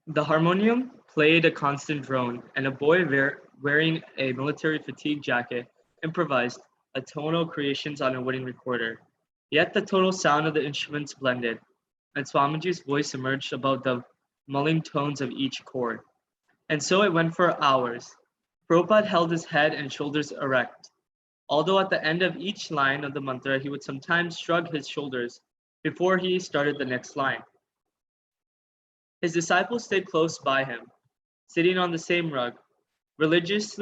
The harmonium played a constant drone, and a boy wearing a military fatigue jacket improvised a tonal creations on a wooden recorder. Yet the total sound of the instruments blended, and Swamiji's voice emerged above the mulling tones of each chord. And so it went for hours. Prabhupada held his head and shoulders erect, although at the end of each line of the mantra he would sometimes shrug his shoulders before he started the next line. His disciples stayed close by him, sitting on the same rug, religious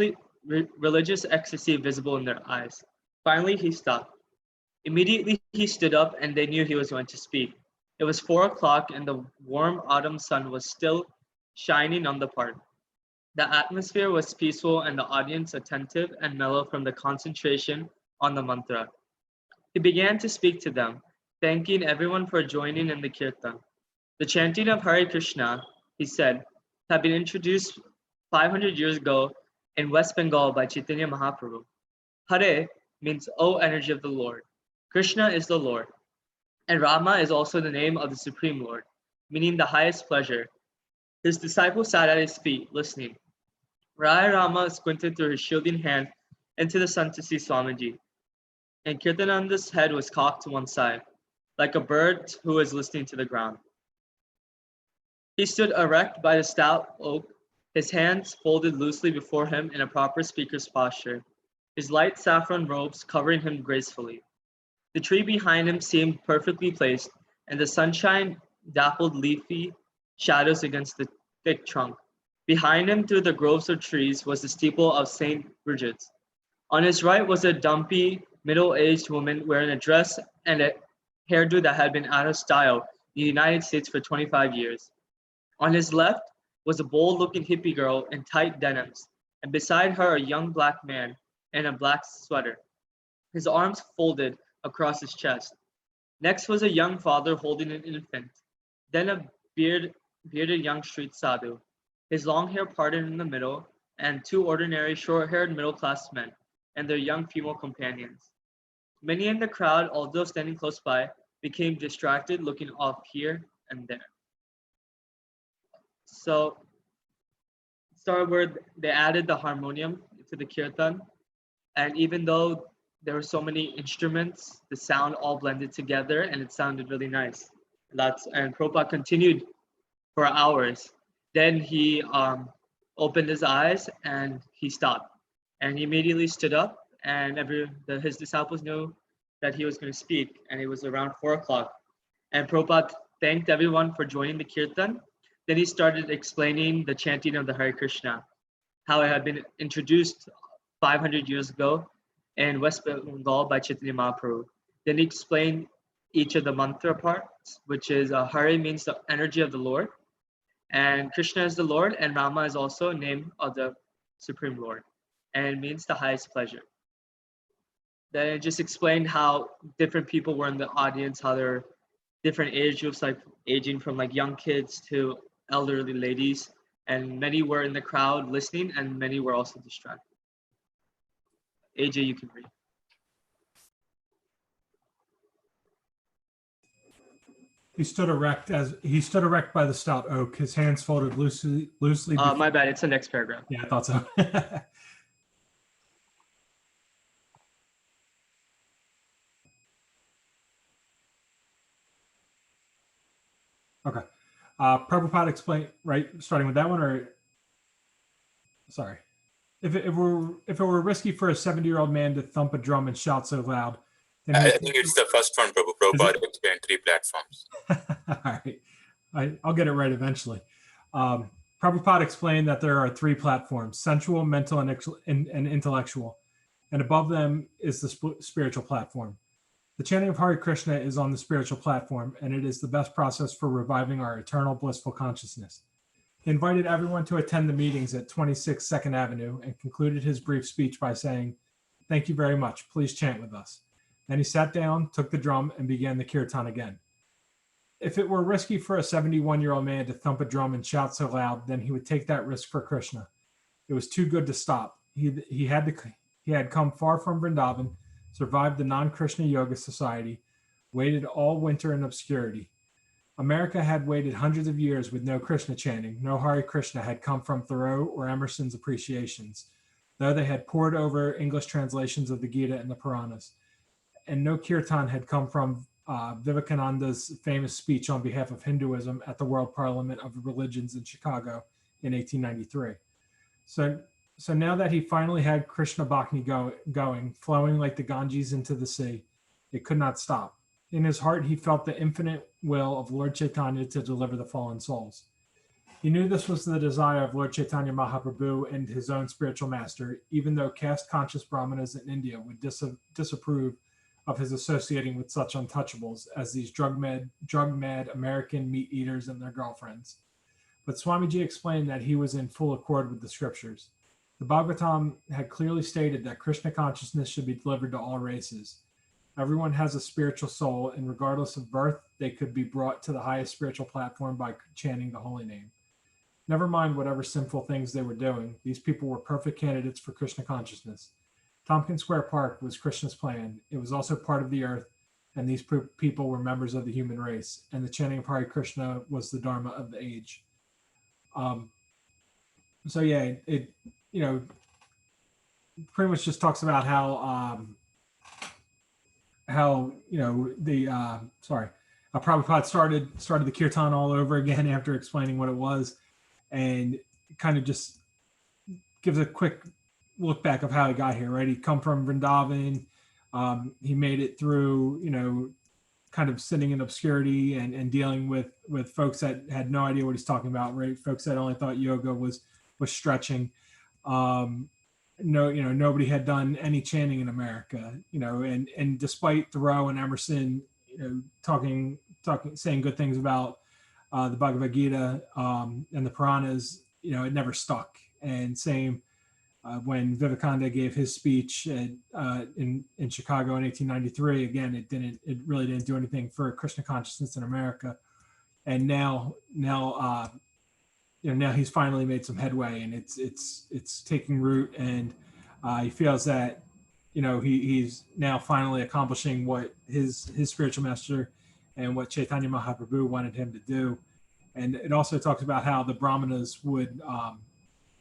ecstasy visible in their eyes. Finally, he stopped. Immediately, he stood up, and they knew he was going to speak. It was 4 o'clock, and the warm autumn sun was still shining on the park. The atmosphere was peaceful, and the audience attentive and mellow from the concentration on the mantra. He began to speak to them, thanking everyone for joining in the kirtan. The chanting of Hare Krishna, he said, had been introduced 500 years ago in West Bengal by Chaitanya Mahaprabhu. Hare means, O energy of the Lord. Krishna is the Lord. And Rama is also the name of the Supreme Lord, meaning the highest pleasure. His disciples sat at his feet, listening. Rai Rama squinted through his shielding hand into the sun to see Swamiji, and Kirtananda's head was cocked to one side, like a bird who was listening to the ground. He stood erect by the stout oak, his hands folded loosely before him in a proper speaker's posture, his light saffron robes covering him gracefully. The tree behind him seemed perfectly placed, and the sunshine dappled leafy shadows against the thick trunk. Behind him, through the groves of trees, was the steeple of St. Bridget's. On his right was a dumpy, middle-aged woman wearing a dress and a hairdo that had been out of style in the United States for 25 years. On his left was a bold-looking hippie girl in tight denims, and beside her a young black man in a black sweater, his arms folded across his chest. Next was a young father holding an infant, then a bearded young street sadhu, his long hair parted in the middle, and two ordinary short-haired middle-class men and their young female companions. Many in the crowd, although standing close by, became distracted, looking off here and there. So, started where they added the harmonium to the kirtan, and even though there were so many instruments, the sound all blended together, and it sounded really nice. And Prabhupada continued for hours. Then he opened his eyes and he stopped, and he immediately stood up, and his disciples knew that he was going to speak, and it was around 4 o'clock. And Prabhupada thanked everyone for joining the kirtan. Then he started explaining the chanting of the Hare Krishna, how it had been introduced 500 years ago in West Bengal by Chaitanya Mahaprabhu. Then he explained each of the mantra parts, which is Hare means the energy of the Lord, and Krishna is the Lord, and Rama is also a name of the Supreme Lord, and it means the highest pleasure. Then it just explained how different people were in the audience, how there are different age groups, like aging from like young kids to elderly ladies, and many were in the crowd listening, and many were also distracted. AJ, you can read. He stood erect by the stout oak, his hands folded loosely. My bad, it's the next paragraph. Yeah, I thought so. Okay. Prabhupada explained, right, starting with that one, or sorry. If it were risky for a 70-year-old man to thump a drum and shout so loud, then I think it's the first one, Prabhupada explained 3 platforms. All right. I'll get it right eventually. Prabhupada explained that there are 3 platforms: sensual, mental, and intellectual. And above them is the spiritual platform. The chanting of Hare Krishna is on the spiritual platform, and it is the best process for reviving our eternal blissful consciousness. He invited everyone to attend the meetings at 26 2nd Avenue and concluded his brief speech by saying, "Thank you very much. Please chant with us." Then he sat down, took the drum, and began the kirtan again. If it were risky for a 71-year-old man to thump a drum and shout so loud, then he would take that risk for Krishna. It was too good to stop. He had come far from Vrindavan, survived the non-Krishna Yoga Society, waited all winter in obscurity. America had waited hundreds of years with no Krishna chanting. No Hare Krishna had come from Thoreau or Emerson's appreciations, though they had pored over English translations of the Gita and the Puranas. And no kirtan had come from Vivekananda's famous speech on behalf of Hinduism at the World Parliament of Religions in Chicago in 1893. So now that he finally had Krishna Bhakti going, flowing like the Ganges into the sea, it could not stop. In his heart, he felt the infinite will of Lord Chaitanya to deliver the fallen souls. He knew this was the desire of Lord Chaitanya Mahaprabhu and his own spiritual master, even though caste-conscious Brahmanas in India would disapprove of his associating with such untouchables as these drug-mad American meat eaters and their girlfriends. But Swamiji explained that he was in full accord with the scriptures. The Bhagavatam had clearly stated that Krishna consciousness should be delivered to all races. Everyone has a spiritual soul, and regardless of birth, they could be brought to the highest spiritual platform by chanting the holy name. Never mind whatever sinful things they were doing, these people were perfect candidates for Krishna consciousness. Tompkins Square Park was Krishna's plan. It was also part of the earth, and these people were members of the human race, and the chanting of Hare Krishna was the dharma of the age. So yeah, it pretty much just talks about how Prabhupada started the kirtan all over again after explaining what it was, and kind of just gives a quick look back of how he got here, right? He come from Vrindavan. He made it through, kind of sitting in obscurity and dealing with folks that had no idea what he's talking about, right? Folks that only thought yoga was stretching. Nobody had done any chanting in America, and despite Thoreau and Emerson, saying good things about the Bhagavad Gita and the Puranas, it never stuck. And same when Vivekananda gave his speech in Chicago in 1893, again, it really didn't do anything for Krishna consciousness in America. And now he's finally made some headway, and it's taking root, and he feels that he's now finally accomplishing what his spiritual master and what Chaitanya Mahaprabhu wanted him to do. And it also talks about how the Brahmanas would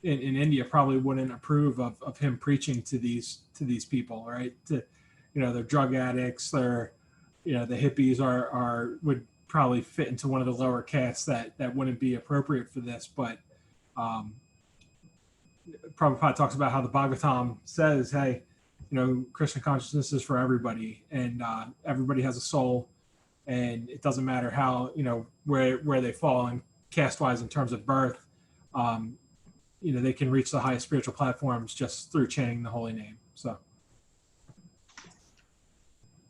in India probably wouldn't approve of him preaching to these people, right? They're drug addicts, they're the hippies would probably fit into one of the lower castes that wouldn't be appropriate for this. But Prabhupada talks about how the Bhagavatam says, hey, Krishna consciousness is for everybody, and everybody has a soul, and it doesn't matter how, where they fall in caste-wise in terms of birth. They can reach the highest spiritual platforms just through chanting the holy name. So.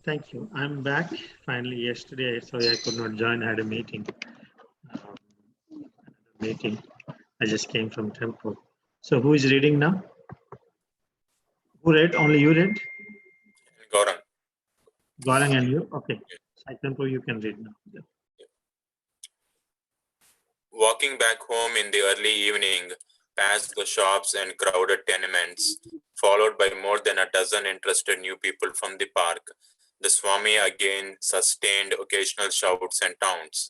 Thank you. I'm back finally yesterday. Sorry, I could not join. I had a meeting. I just came from temple. So who is reading now? Who read? Only you read? Gaurang. Gaurang and you? Okay. Sai Temple, you can read now. Yeah. Walking back home in the early evening, past the shops and crowded tenements, followed by more than a dozen interested new people from the park, the Swami again sustained occasional shouts and taunts.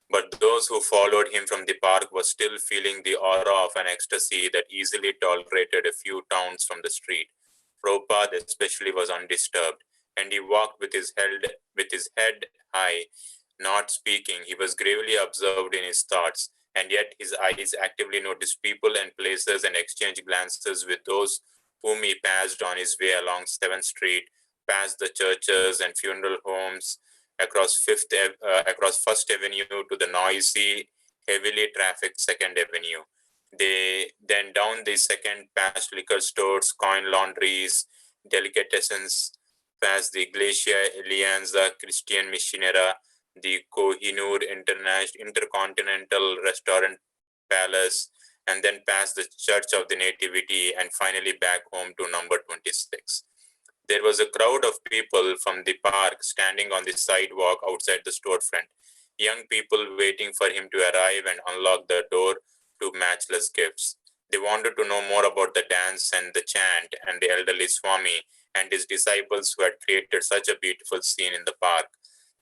But those who followed him from the park were still feeling the aura of an ecstasy that easily tolerated a few taunts from the street. Prabhupada especially was undisturbed, and he walked with his head high, not speaking. He was gravely absorbed in his thoughts, and yet his eyes actively noticed people and places and exchanged glances with those whom he passed on his way along 7th Street, past the churches and funeral homes, across First Avenue to the noisy, heavily trafficked 2nd Avenue. Then down the 2nd, past liquor stores, coin laundries, delicatessens, past the Iglesia Alianza Christian Missionera, the Kohinoor Intercontinental Restaurant Palace, and then past the Church of the Nativity, and finally back home to number 26. There was a crowd of people from the park standing on the sidewalk outside the storefront, young people waiting for him to arrive and unlock the door to matchless gifts. They wanted to know more about the dance and the chant and the elderly Swami and his disciples who had created such a beautiful scene in the park.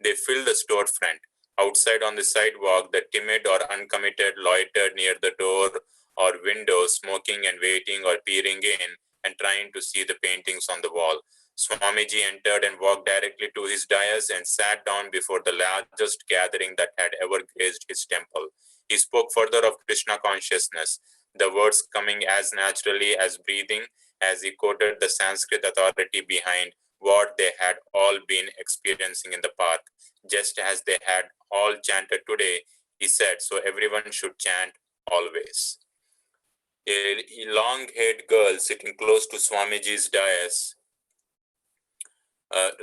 They filled the storefront. Outside on the sidewalk, the timid or uncommitted loitered near the door or window, smoking and waiting or peering in and trying to see the paintings on the wall. Swamiji entered and walked directly to his dais and sat down before the largest gathering that had ever graced his temple. He spoke further of Krishna consciousness, the words coming as naturally as breathing, as he quoted the Sanskrit authority behind what they had all been experiencing in the park. Just as they had all chanted today, he said, so everyone should chant always. A long-haired girl sitting close to Swamiji's dais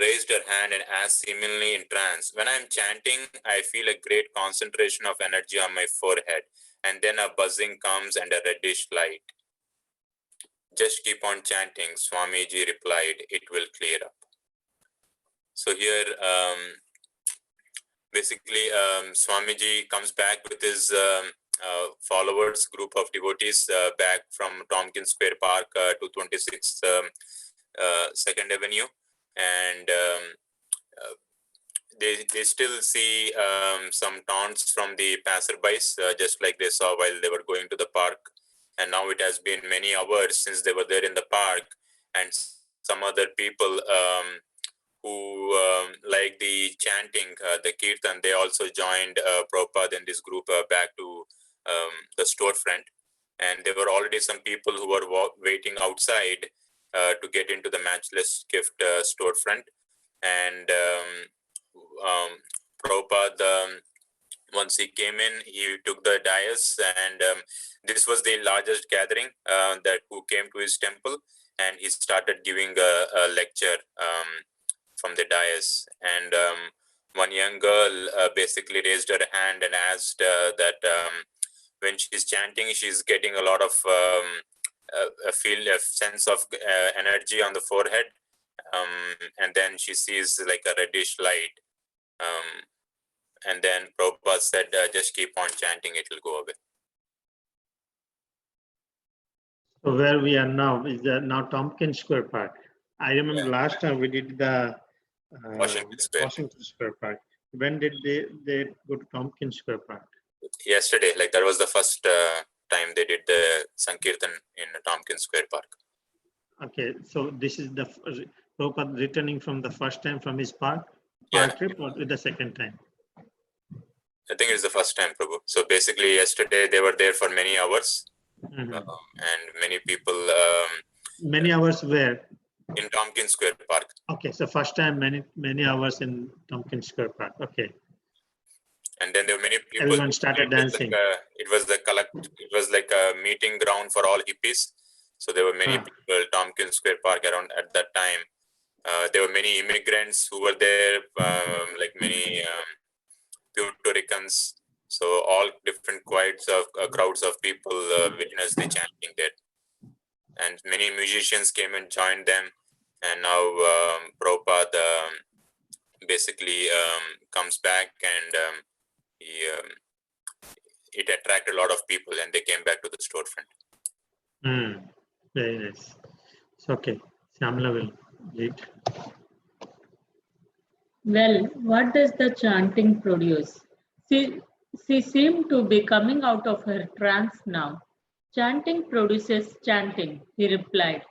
raised her hand and asked, seemingly in trance, when I'm chanting, I feel a great concentration of energy on my forehead, and then a buzzing comes and a reddish light. Just keep on chanting, Swamiji replied, it will clear up. So here, basically, Swamiji comes back with his followers, group of devotees back from Tompkins Square Park to 26th 2nd Avenue. And they still see some taunts from the passerbys, just like they saw while they were going to the park. And now it has been many hours since they were there in the park, and some other people who like the chanting, the kirtan, they also joined Prabhupada in this group back to the storefront. And there were already some people who were waiting outside to get into the Matchless Gift storefront. And Prabhupada, once he came in, he took the dais, and this was the largest gathering that who came to his temple, and he started giving a lecture from the dais. And one young girl basically raised her hand and asked that when she's chanting, she's getting a lot of a sense of energy on the forehead, and then she sees like a reddish light. And then Prabhupada said, just keep on chanting, it will go away. So where we are now is now Tompkins Square Park. I remember last time we did the Washington Square Park. When did they go to Tompkins Square Park? Yesterday, like that was the first time they did the Sankirtan in Tompkins Square Park. Okay, so this is the Prabhupada returning from the first time from his park trip, or the second time? I think it's the first time, Prabhu. So basically, yesterday they were there for many hours, and many people. Many hours where? In Tompkins Square Park. Okay, so first time many hours in Tompkins Square Park. Okay. And then there were many people. Everyone started dancing. It was like a meeting ground for all hippies. So there were many people Tompkins Square Park around at that time. There were many immigrants who were there, like many Puerto Ricans. So all different crowds of people witnessed the chanting there. And many musicians came and joined them. And now Prabhupada basically comes back, and it attracted a lot of people, and they came back to the storefront. Very nice. It's okay. Shyamala will lead. Well, what does the chanting produce? She seemed to be coming out of her trance now. Chanting produces chanting, he replied.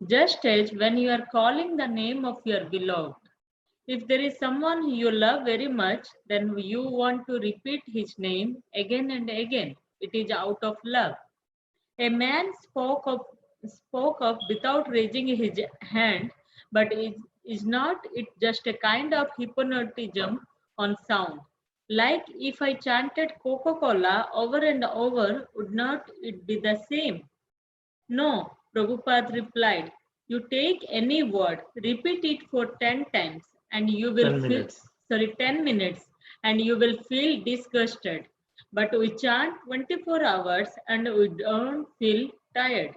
Just as when you are calling the name of your beloved. If there is someone you love very much, then you want to repeat his name again and again. It is out of love. A man spoke up without raising his hand, but is not it just a kind of hypnotism on sound? Like if I chanted Coca-Cola over and over, would not it be the same? No, Prabhupada replied. You take any word, repeat it for 10 times, and you will 10 minutes, and you will feel disgusted. But we chant 24 hours and we don't feel tired.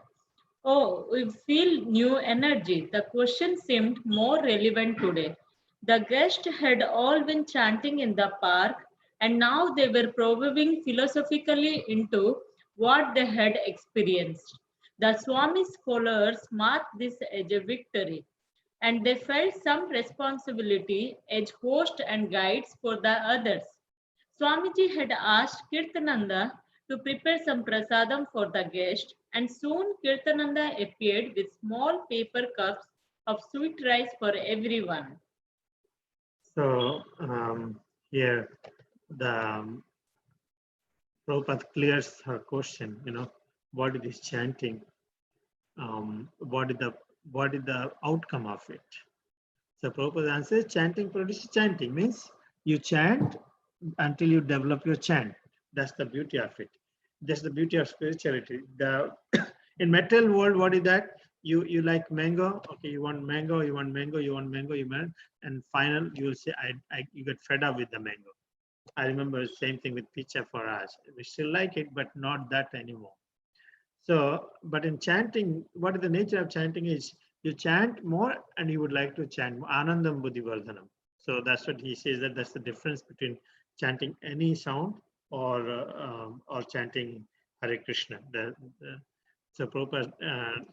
Oh, we feel new energy. The question seemed more relevant today. The guests had all been chanting in the park, and now they were probing philosophically into what they had experienced. The Swami's followers marked this as a victory, and they felt some responsibility as hosts and guides for the others. Swamiji had asked Kirtananda to prepare some prasadam for the guest, and soon Kirtananda appeared with small paper cups of sweet rice for everyone. So here the Prabhupada clears her question, what is this chanting? What is the outcome of it? So Prabhupada answers, chanting produces chanting, means you chant until you develop your chant. That's the beauty of it. That's the beauty of spirituality. In material world, what is that? You like mango, okay, you want mango, you want mango, you want mango, and final you will say, you get fed up with the mango. I remember the same thing with pizza for us. We still like it, but not that anymore. So, but in chanting, what is the nature of chanting is you chant more and you would like to chant more. Anandam Buddhi Vardhanam. So that's what he says, that's the difference between chanting any sound or chanting Hare Krishna. So Prabhupada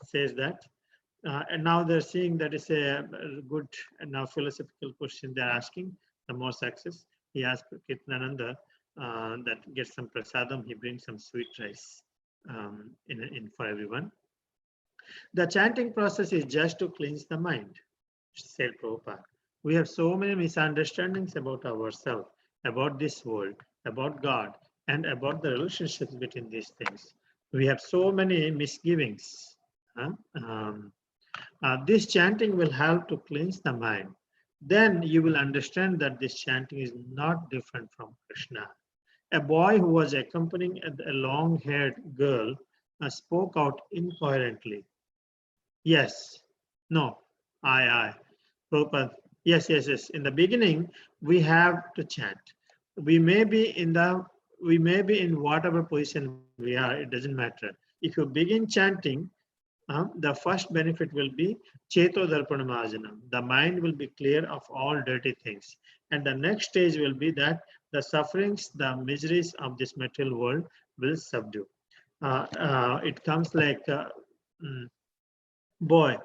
says that. And now they're seeing that is a good now philosophical question they're asking, the more success. He asked Kirtananda that gets some prasadam, he brings some sweet rice in for everyone. The chanting process is just to cleanse the mind, said Prabhupada. We have so many misunderstandings about ourselves, about this world, about God, and about the relationships between these things. We have so many misgivings. This chanting will help to cleanse the mind. Then you will understand that this chanting is not different from Krishna. A boy who was accompanying a long-haired girl spoke out incoherently. Yes, no, I. Prabhupada, yes. In the beginning, we have to chant. We may be in whatever position we are, it doesn't matter. If you begin chanting, the first benefit will be Cheto Darpanamajanam. The mind will be clear of all dirty things. And the next stage will be that the sufferings, the miseries of this material world will subdue. It comes like, boy,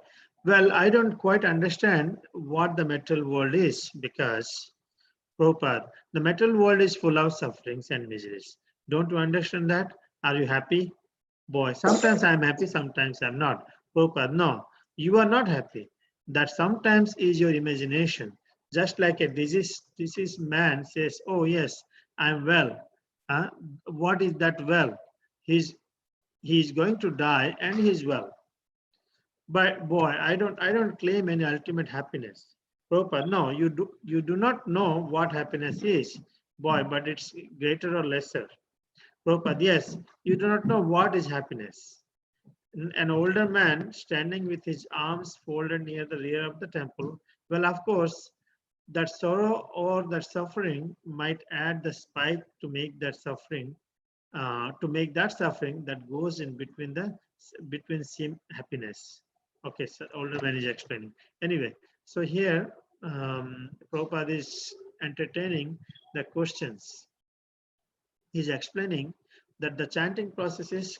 well, I don't quite understand what the material world is because, Prabhupada, the material world is full of sufferings and miseries. Don't you understand that? Are you happy? Boy, sometimes I'm happy, sometimes I'm not. Prabhupada, no, you are not happy. That sometimes is your imagination. Just like a diseased man says, oh yes, I'm well. What is that well? He's going to die and he's well. But boy, I don't claim any ultimate happiness. Prabhupada, no, you do not know what happiness is. Boy, but it's greater or lesser. Prabhupada, yes, you do not know what is happiness. An older man standing with his arms folded near the rear of the temple. Well, of course, that sorrow or that suffering might add the spike to make that suffering, that goes in between seem happiness. Okay, so older man is explaining. Anyway, so here Prabhupada is entertaining the questions. He's explaining that the chanting process is,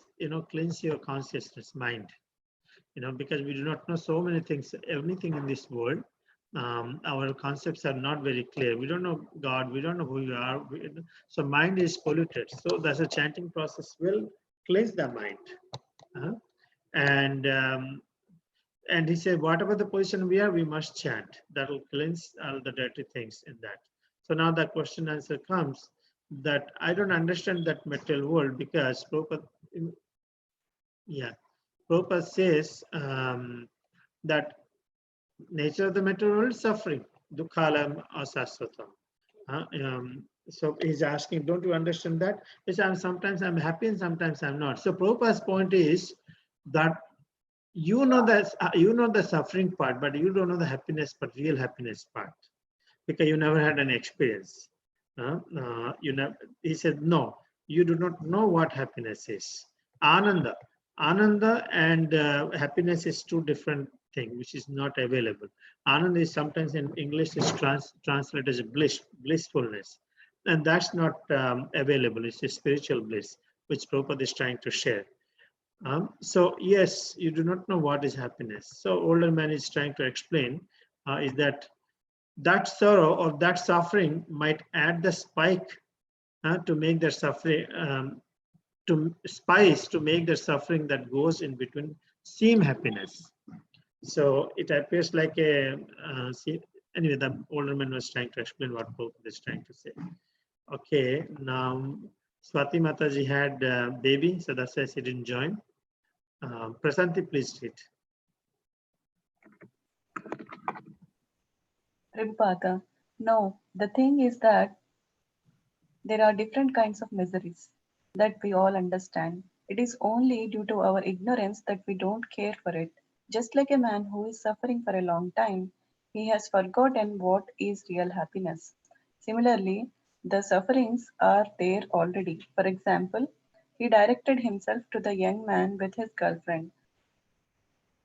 cleanse your consciousness, mind, because we do not know so many things, everything in this world. Our concepts are not very clear. We don't know God, we don't know who you are. So mind is polluted. So that's a chanting process will cleanse the mind. And he said, whatever the position we are, we must chant. That will cleanse all the dirty things in that. So now the question answer comes that I don't understand that material world because Prabhupada says that nature of the material world is suffering, dukkhalam asasvatam. So he's asking, don't you understand that? He says, sometimes I'm happy and sometimes I'm not. So Prabhupada's point is that you know the suffering part, but you don't know the happiness part, real happiness part, because you never had an experience. He said, no, you do not know what happiness is. Ananda and happiness is two different things, which is not available. Ananda is sometimes in English is translated as blissfulness, and that's not available. It's a spiritual bliss, which Prabhupada is trying to share. So yes, you do not know what is happiness. So older man is trying to explain is that sorrow or that suffering might add the spike to make their suffering, to spice to make their suffering that goes in between seem happiness. So it appears like a, anyway, the older man was trying to explain what Prabhupada is trying to say. Okay, now Swati Mataji had a baby, so that's why she didn't join. Prasanti, please read. Prabhupada, no, the thing is that there are different kinds of miseries that we all understand. It is only due to our ignorance that we don't care for it. Just like a man who is suffering for a long time, he has forgotten what is real happiness. Similarly, the sufferings are there already. For example, he directed himself to the young man with his girlfriend.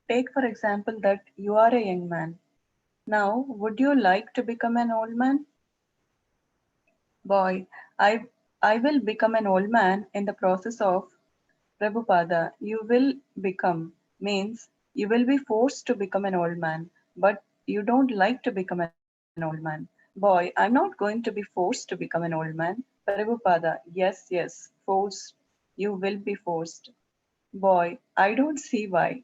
Take, for example, that you are a young man. Now, would you like to become an old man? Boy, I will become an old man in the process of Prabhupada. You will become means you will be forced to become an old man, but you don't like to become an old man. Boy, I'm not going to be forced to become an old man. Prabhupada, yes, forced. You will be forced. Boy, I don't see why.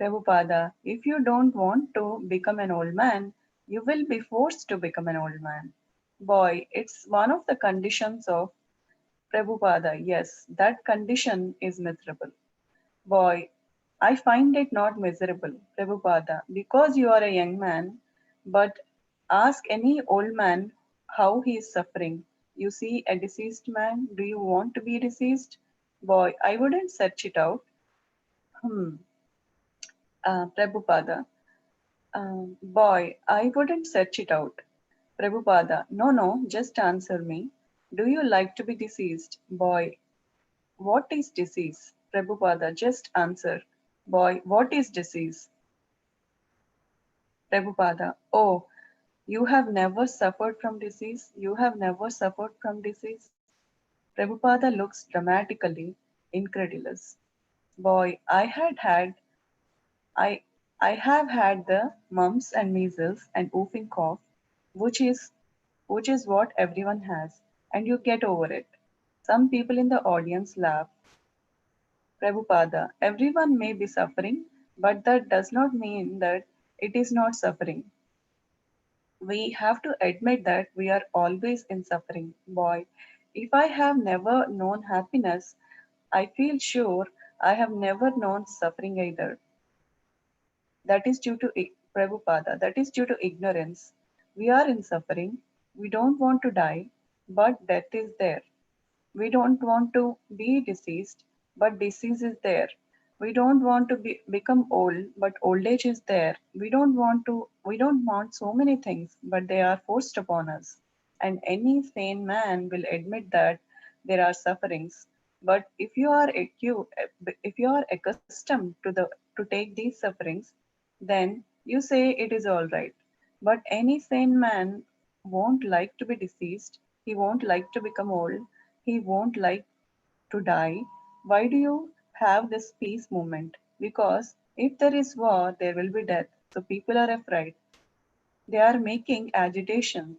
Prabhupada, if you don't want to become an old man, you will be forced to become an old man. Boy, it's one of the conditions of Prabhupada. Yes, that condition is miserable. Boy, I find it not miserable, Prabhupada, because you are a young man, but ask any old man how he is suffering. You see a deceased man, do you want to be deceased? Boy, I wouldn't search it out. Hmm. Prabhupada, boy, I wouldn't search it out. Prabhupada, no, just answer me. Do you like to be deceased? Boy, what is disease? Prabhupada, just answer. Boy, what is disease? Prabhupada, oh, you have never suffered from disease? You have never suffered from disease? Prabhupada looks dramatically incredulous. Boy, I I have had the mumps and measles and whooping cough, which is which is what everyone has, and you get over it. Some people in the audience laugh. Prabhupada, everyone may be suffering, but that does not mean that it is not suffering. We have to admit that we are always in suffering. Boy, if I have never known happiness, I feel sure I have never known suffering either. That is due to Prabhupada, that is due to ignorance. We are in suffering. We don't want to die, but death is there. We don't want to be deceased, but disease is there. We don't want to become old, but old age is there. We don't want so many things, but they are forced upon us. And any sane man will admit that there are sufferings. But if you are accustomed to take these sufferings, then you say it is all right. But any sane man won't like to be deceased. He won't like to become old. He won't like to die. Why do you have this peace movement? Because if there is war, there will be death. So people are afraid. They are making agitation.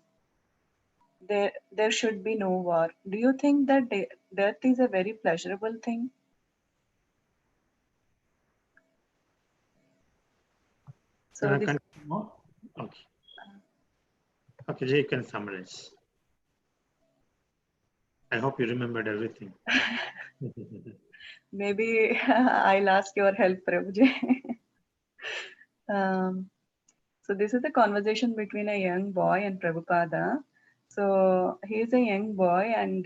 There should be no war. Do you think that death is a very pleasurable thing? So this, Continue more? Okay. Okay, Jay, you can summarize. I hope you remembered everything. maybe I'll ask your help, Prabhuji. So this is a conversation between a young boy and Prabhupada. So he is a young boy and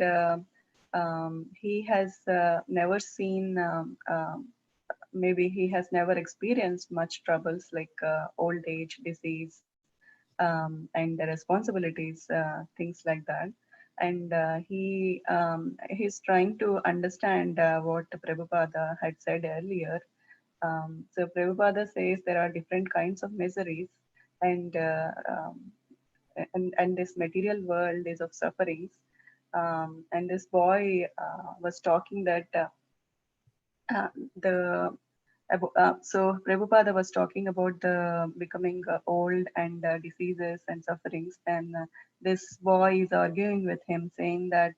he has never seen, maybe he has never experienced much troubles like old age, disease, and the responsibilities, things like that. And he's trying to understand what Prabhupada had said earlier. So Prabhupada says there are different kinds of miseries, and and this material world is of sufferings. And this boy was talking that uh, the So Prabhupada was talking about the becoming old and diseases and sufferings, and this boy is arguing with him, saying that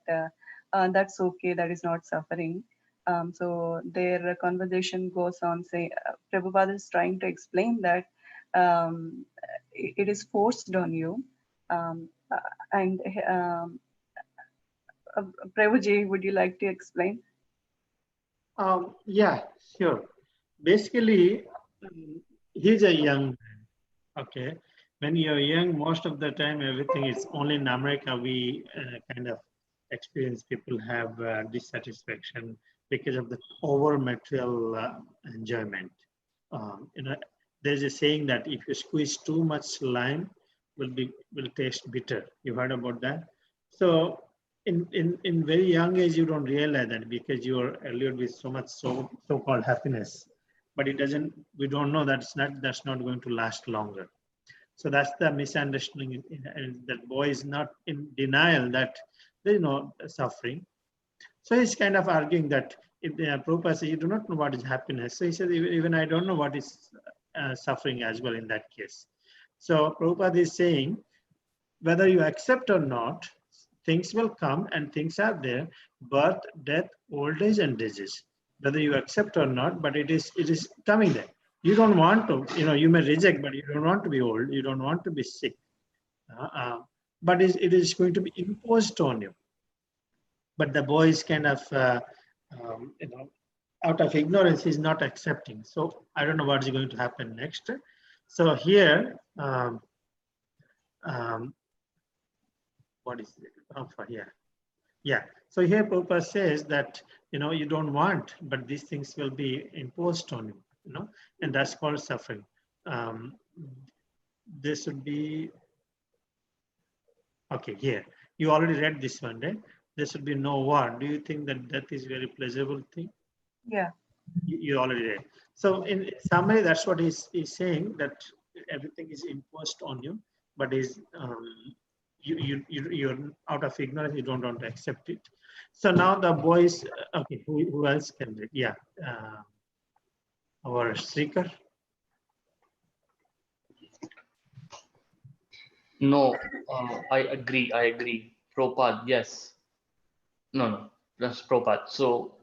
that's okay, that is not suffering. So their conversation goes on. Say, Prabhupada is trying to explain that it is forced on you, and Prabhuji, would you like to explain? Yeah, sure. Basically, he's a young man. Okay. When you're young, most of the time, everything is only in America. We kind of experience people have dissatisfaction because of the over material enjoyment. You know, there's a saying that if you squeeze too much lime, will taste bitter. You heard about that? So in very young age, you don't realize that because you are allured with so much so-called happiness, but it doesn't. We don't know that's not going to last longer. So that's the misunderstanding. And that boy is not in denial that there is no suffering. So he's kind of arguing that if Prabhupada says, you do not know what is happiness. So he says, even I don't know what is suffering as well in that case. So Prabhupada is saying, whether you accept or not, things will come and things are there, birth, death, old age and disease. Whether you accept or not, but it is coming there. You don't want to, you may reject, but you don't want to be old, you don't want to be sick. But it is going to be imposed on you. But the boy is kind of, out of ignorance, he's not accepting. So I don't know what is going to happen next. So here, what is it? Oh, yeah. So here Prabhupada says that, you don't want, but these things will be imposed on you, and that's called suffering. This would be, okay, here. You already read this one, right? There should be no war. Do you think that death is very pleasurable thing? Yeah. You already read. So in summary, that's what he's saying, that everything is imposed on you, but you're out of ignorance, you don't want to accept it. So now the boys, okay, who else can read? Yeah, our speaker. No, I agree. Prabhupada, yes. No, that's Prabhupada. So,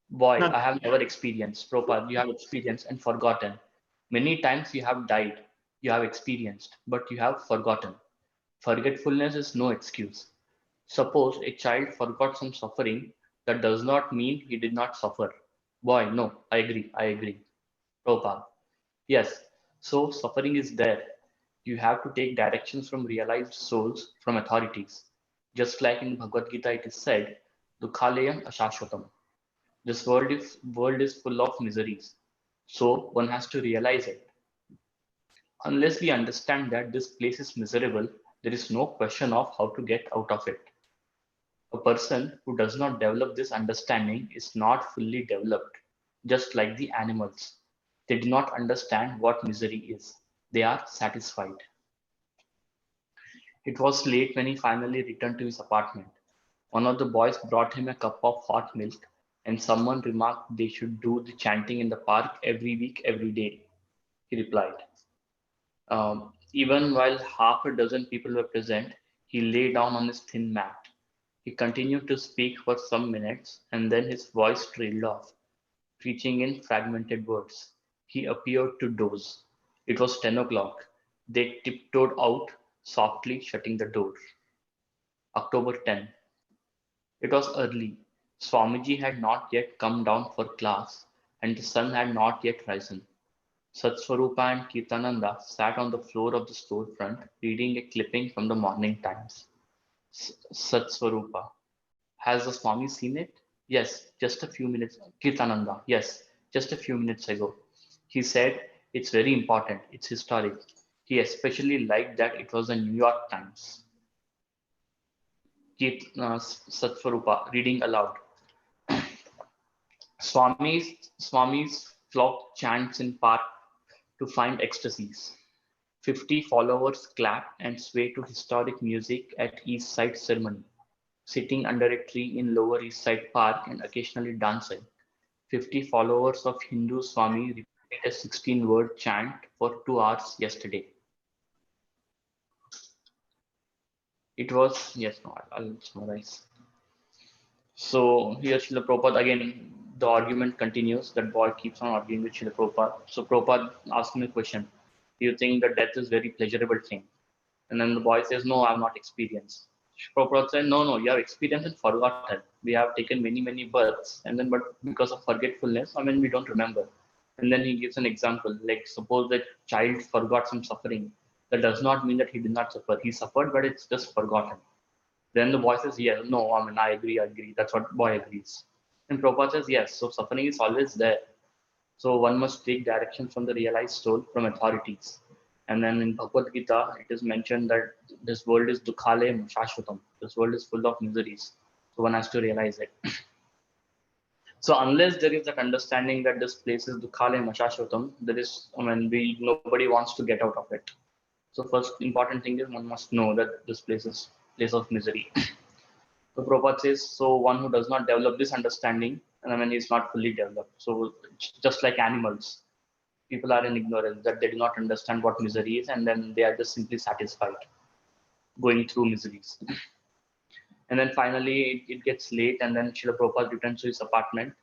boy, No. I have never experienced. Prabhupada, you have experienced and forgotten. Many times you have died, you have experienced, but you have forgotten. Forgetfulness is no excuse. Suppose a child forgot some suffering, that does not mean he did not suffer. Boy, no, I agree. Prabhupada. Yes, so suffering is there. You have to take directions from realized souls, from authorities. Just like in Bhagavad Gita it is said, Dukhalayam Ashashvatam. This world is full of miseries. So one has to realize it. Unless we understand that this place is miserable, there is no question of how to get out of it. A person who does not develop this understanding is not fully developed, just like the animals. They do not understand what misery is. They are satisfied. It was late when he finally returned to his apartment. One of the boys brought him a cup of hot milk, and someone remarked they should do the chanting in the park every week, every day. He replied. Even while half a dozen people were present, he lay down on his thin mat. He continued to speak for some minutes, and then his voice trailed off, preaching in fragmented words. He appeared to doze. It was 10 o'clock. They tiptoed out, softly shutting the door. October 10. It was early. Swamiji had not yet come down for class, and the sun had not yet risen. Satsvarupa and Kirtananda sat on the floor of the storefront, reading a clipping from the Morning Times. Satsvarupa. Has the Swami seen it? Yes, just a few minutes. Kirtananda. Yes, just a few minutes ago. He said, it's very important. It's historic. He especially liked that it was the New York Times. Satsvarupa, reading aloud. Swami's flock chants in park to find ecstasies. 50 followers clap and sway to historic music at East Side ceremony, sitting under a tree in Lower East Side Park and occasionally dancing. 50 followers of Hindu Swami repeated a 16-word chant for 2 hours yesterday. It was, yes, no, I'll summarize. So here Srila Prabhupada, again, the argument continues. That boy keeps on arguing with Srila Prabhupada. So Prabhupada asks him a question. Do you think that death is very pleasurable thing? And then the boy says, no, I've not experienced. Prabhupada said, no, you have experienced and forgotten. We have taken many births, and then but because of forgetfulness, we don't remember. And then he gives an example, like suppose that child forgot some suffering. That does not mean that he did not suffer. He suffered, but it's just forgotten. Then the boy says, yes, no, I agree. That's what boy agrees. And Prabhupada says, yes, so suffering is always there. So one must take direction from the realized soul, from authorities. And then in Bhagavad Gita, it is mentioned that this world is dukkhalem shashvatam. This world is full of miseries. So one has to realize it. So unless there is that understanding that this place is dukkhalem shashvatam, there is, nobody wants to get out of it. So first important thing is one must know that this place is place of misery. So Prabhupada says, so one who does not develop this understanding, and he's not fully developed. So just like animals, people are in ignorance that they do not understand what misery is, and then they are just simply satisfied going through miseries. And then finally it gets late, and then Srila Prabhupada returns to his apartment,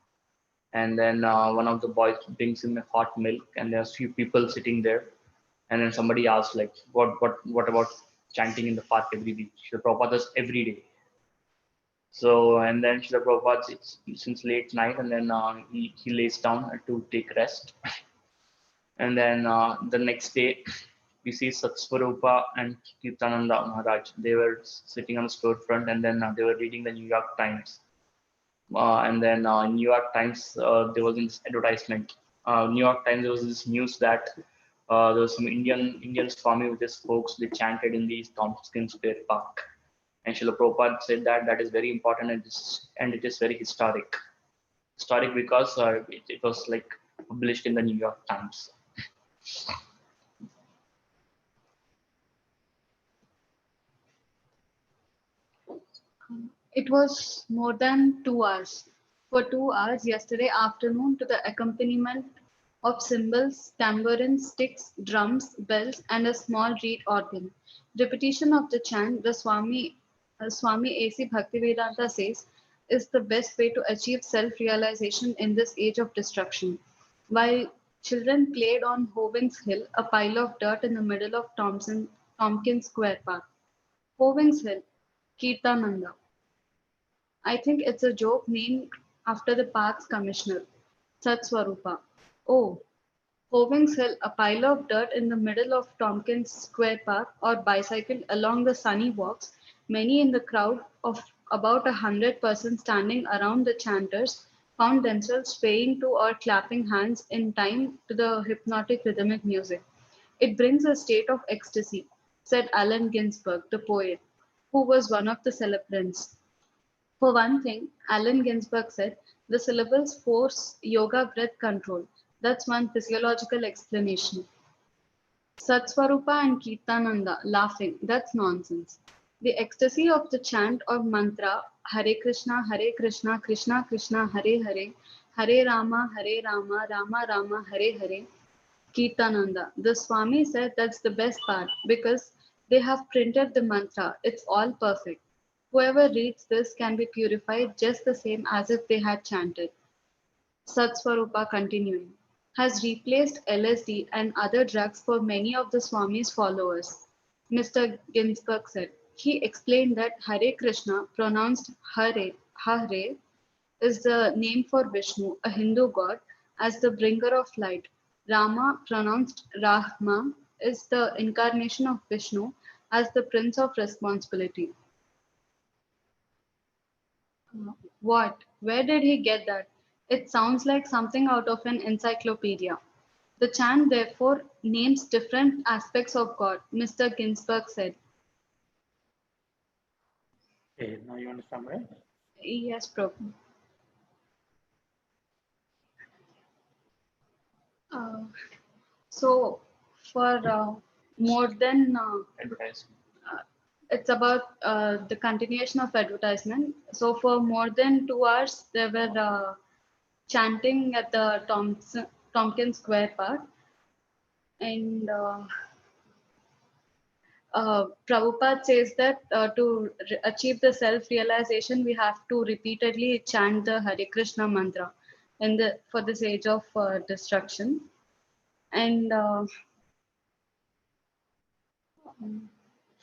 and then one of the boys brings him a hot milk, and there's few people sitting there, and then somebody asks like, what about chanting in the park every week? Srila Prabhupada does every day. So, and then Srila Prabhupada sits since late night, and then he lays down to take rest. And then the next day, we see Satsvarupa and Kirtananda Maharaj. They were sitting on the storefront, and then they were reading the New York Times. And then in New York Times, there was this advertisement. New York Times, there was this news that there was some Indian Swami with his folks. They chanted in the Tompkins Square Park. And Srila Prabhupada said that that is very important, and it is very historic. Historic because it was like published in the New York Times. It was more than 2 hours. For 2 hours yesterday afternoon, to the accompaniment of cymbals, tambourines, sticks, drums, bells, and a small reed organ. Repetition of the chant, the Swami A.C. Bhaktivedanta says, is the best way to achieve self-realization in this age of destruction. While children played on Hovings Hill, a pile of dirt in the middle of Tompkins Square Park. Hovings Hill, Kirtananda. I think it's a joke named after the park's commissioner, Satswarupa. Oh, Hovings Hill, a pile of dirt in the middle of Tompkins Square Park, or bicycled along the sunny walks, many in the crowd of about 100 persons standing around the chanters found themselves swaying to or clapping hands in time to the hypnotic rhythmic music. It brings a state of ecstasy, said Allen Ginsberg, the poet, who was one of the celebrants. For one thing, Allen Ginsberg said, the syllables force yoga breath control. That's one physiological explanation. Satswarupa and Kirtananda laughing, that's nonsense. The ecstasy of the chant or mantra, Hare Krishna, Krishna Krishna, Hare Hare, Hare Rama, Rama Rama, Hare Hare, Kirtananda. The Swami said that's the best part because they have printed the mantra. It's all perfect. Whoever reads this can be purified just the same as if they had chanted. Satswarupa continuing, has replaced LSD and other drugs for many of the Swami's followers. Mr. Ginsberg said. He explained that Hare Krishna, pronounced Hare, is the name for Vishnu, a Hindu god, as the bringer of light. Rama, pronounced Rahma, is the incarnation of Vishnu as the prince of responsibility. What? Where did he get that? It sounds like something out of an encyclopedia. The chant therefore names different aspects of God, Mr. Ginsberg said. Okay, now you want to summarize? Yes, Prabhu. So for more than Advertisement. it's about the continuation of advertisement. So for more than 2 hours, there were chanting at the Tompkins Square Park. And Prabhupada says that to achieve the self-realization, we have to repeatedly chant the Hare Krishna mantra for this age of destruction. And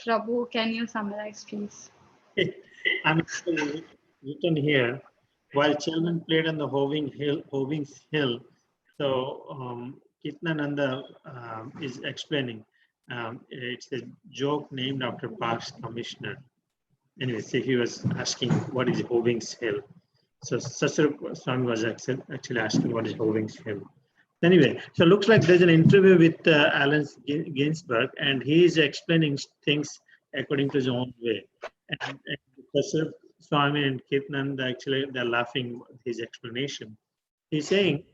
Prabhu, can you summarize, please? I'm actually written here, while children played on the Hovings Hill. So Kitnananda is explaining. It's a joke named after Parks Commissioner. Anyway, so he was asking what is Hovings Hill. So Sasra Swami was actually asking what is Hovings Hill. Anyway, so looks like there's an interview with Alan Ginsberg, and he is explaining things according to his own way. And Professor Swami and Kirtan, actually, they're laughing at his explanation. He's saying,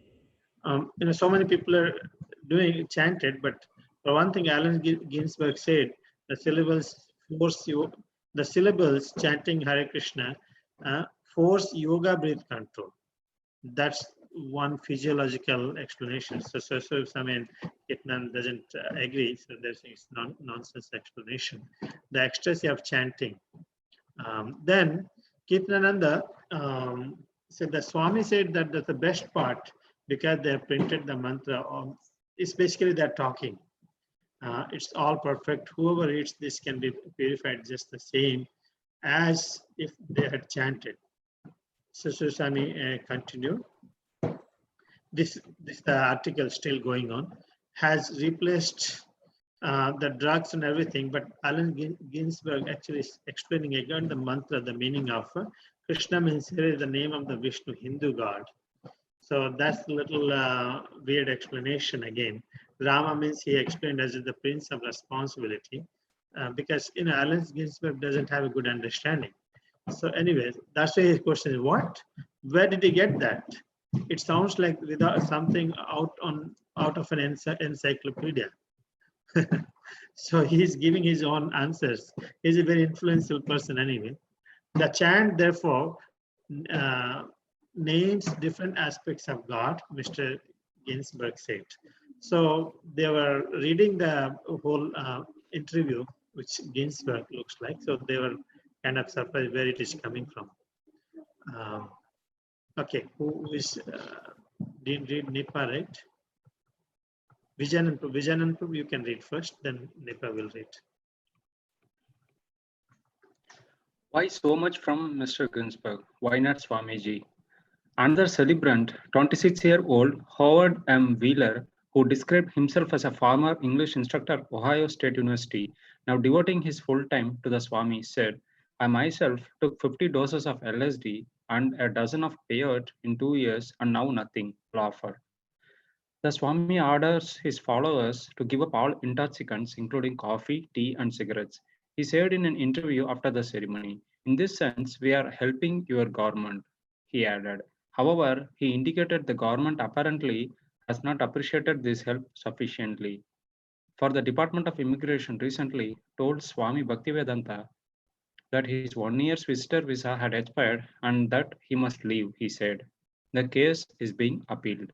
so many people are doing chanted, but for one thing, Alan Ginsberg said, the syllables force you, the syllables chanting Hare Krishna force yoga breath control. That's one physiological explanation. So Swami and Kitnan doesn't agree. So there's nonsense explanation. The ecstasy of chanting. Then Kitnananda said the Swami said that that's the best part because they have printed the mantra. It's basically they're talking. It's all perfect. Whoever reads this can be purified just the same as if they had chanted. So Swami continued. This the article still going on, has replaced the drugs and everything, but Alan Ginsberg actually is explaining again the mantra, the meaning of Krishna means here is the name of the Vishnu Hindu god. So that's a little weird explanation again. Rama means he explained as the prince of responsibility because Alan Ginsberg doesn't have a good understanding. So anyway, that's why his question is what? Where did he get that? It sounds like without something out of an encyclopedia. So he's giving his own answers. He's a very influential person anyway. The chant, therefore, names different aspects of God, Mr. Ginsberg said. So they were reading the whole interview, which Ginsberg looks like. So they were kind of surprised where it is coming from. Okay, who is, didn't read Nipa, right? Vijayanand, you can read first, then Nipa will read. Why so much from Mr. Ginsberg? Why not Swamiji? Another celebrant, 26-year-old Howard M. Wheeler, who described himself as a former English instructor at Ohio State University, now devoting his full time to the Swami, said, I myself took 50 doses of LSD and a dozen of peyote in 2 years and now nothing, offer. The Swami orders his followers to give up all intoxicants, including coffee, tea, and cigarettes. He said in an interview after the ceremony, in this sense, we are helping your government, he added. However, he indicated the government apparently has not appreciated this help sufficiently. For the Department of Immigration recently told Swami Bhaktivedanta that his 1 year's visitor visa had expired and that he must leave, he said. The case is being appealed.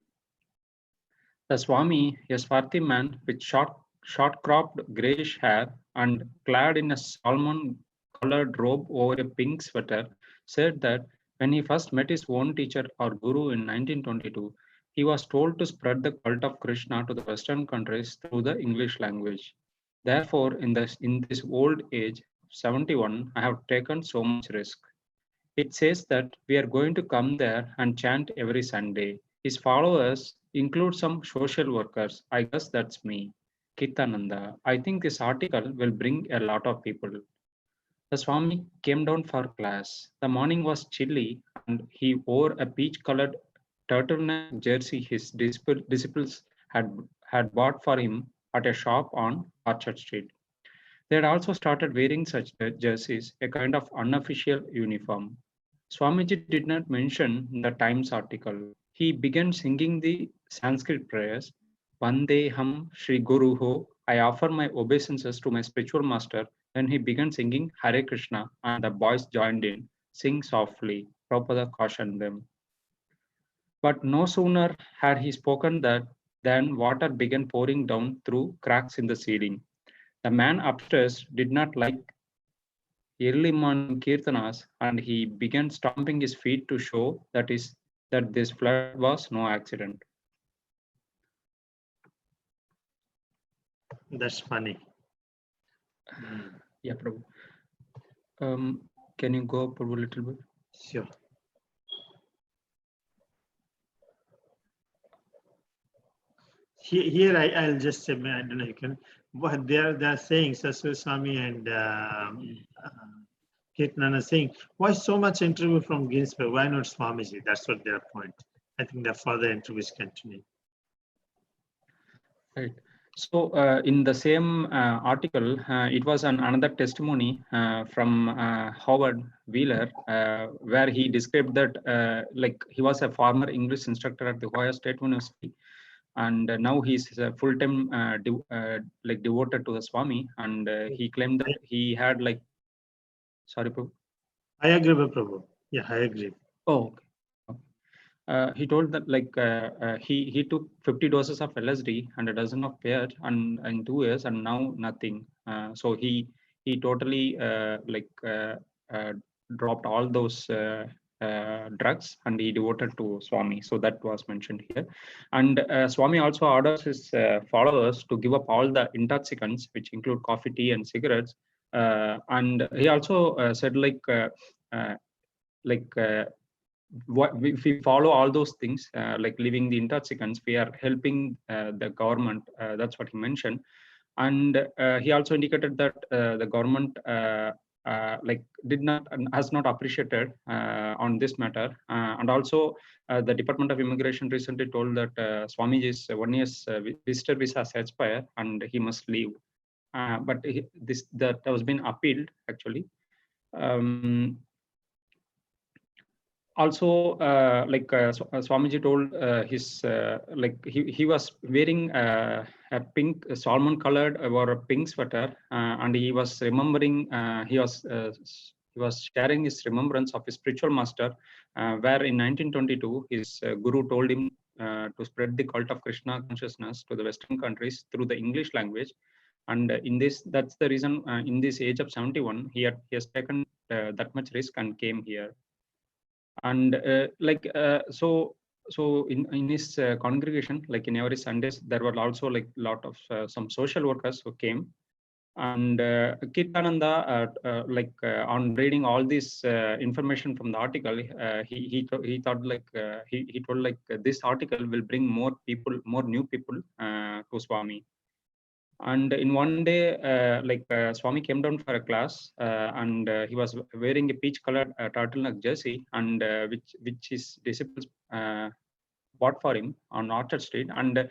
The Swami, a swarthy man with short-cropped grayish hair and clad in a salmon-colored robe over a pink sweater, said that when he first met his own teacher or guru in 1922, he was told to spread the cult of Krishna to the Western countries through the English language. Therefore, in this old age, 71, I have taken so much risk. It says that we are going to come there and chant every Sunday. His followers include some social workers. I guess that's me. Kitananda. I think this article will bring a lot of people. The Swami came down for class. The morning was chilly and he wore a peach-colored turtleneck jersey his disciples had bought for him at a shop on Orchard Street. They had also started wearing such jerseys, a kind of unofficial uniform. Swamiji did not mention the Times article. He began singing the Sanskrit prayers, Vandeham Shri Guru Ho, I offer my obeisances to my spiritual master. Then he began singing Hare Krishna and the boys joined in, sing softly. Prabhupada cautioned them. But no sooner had he spoken that than water began pouring down through cracks in the ceiling. The man upstairs did not like early morning kirtanas, and he began stomping his feet to show that this flood was no accident. That's funny. Yeah, Prabhu. Can you go up a little bit? Sure. Here I'll just say, I don't know, you can, what they're saying, Sasur Swami and Kirtana saying, why so much interview from Ginsberg? Why not Swamiji? That's what their point. I think the further interview is continuing. Right. So in the same article, it was another testimony from Howard Wheeler, where he described that like he was a former English instructor at the Ohio State University, and now he's full-time like devoted to the Swami, and he claimed that he had like, sorry, Prabhu. I agree with Prabhu. Yeah, I agree. Oh, okay. He told that like he took 50 doses of LSD and a dozen of pear and in 2 years, and now nothing. So he totally dropped all those drugs, and he devoted to Swami. So that was mentioned here. And Swami also orders his followers to give up all the intoxicants, which include coffee, tea, and cigarettes. And he also said what if we follow all those things, like leaving the intoxicants, we are helping the government. That's what he mentioned. And he also indicated that the government like has not appreciated on this matter. And also the Department of Immigration recently told that Swamiji's 1 year's visitor visa has expired and he must leave. But that has been appealed actually. Also, Swamiji told his like he was wearing a pink salmon colored or a pink sweater, and he was remembering he was sharing his remembrance of his spiritual master, where in 1922 his guru told him to spread the cult of Krishna consciousness to the Western countries through the English language. And that's the reason in this age of 71 he has taken that much risk and came here. And so in his congregation, like in every Sundays, there were also like lot of some social workers who came. And Kirtananda, on reading all this information from the article, he thought like he told like this article will bring more new people to Swami. And in one day, Swami came down for a class, and he was wearing a peach-colored turtleneck jersey, and which his disciples bought for him on Orchard Street. And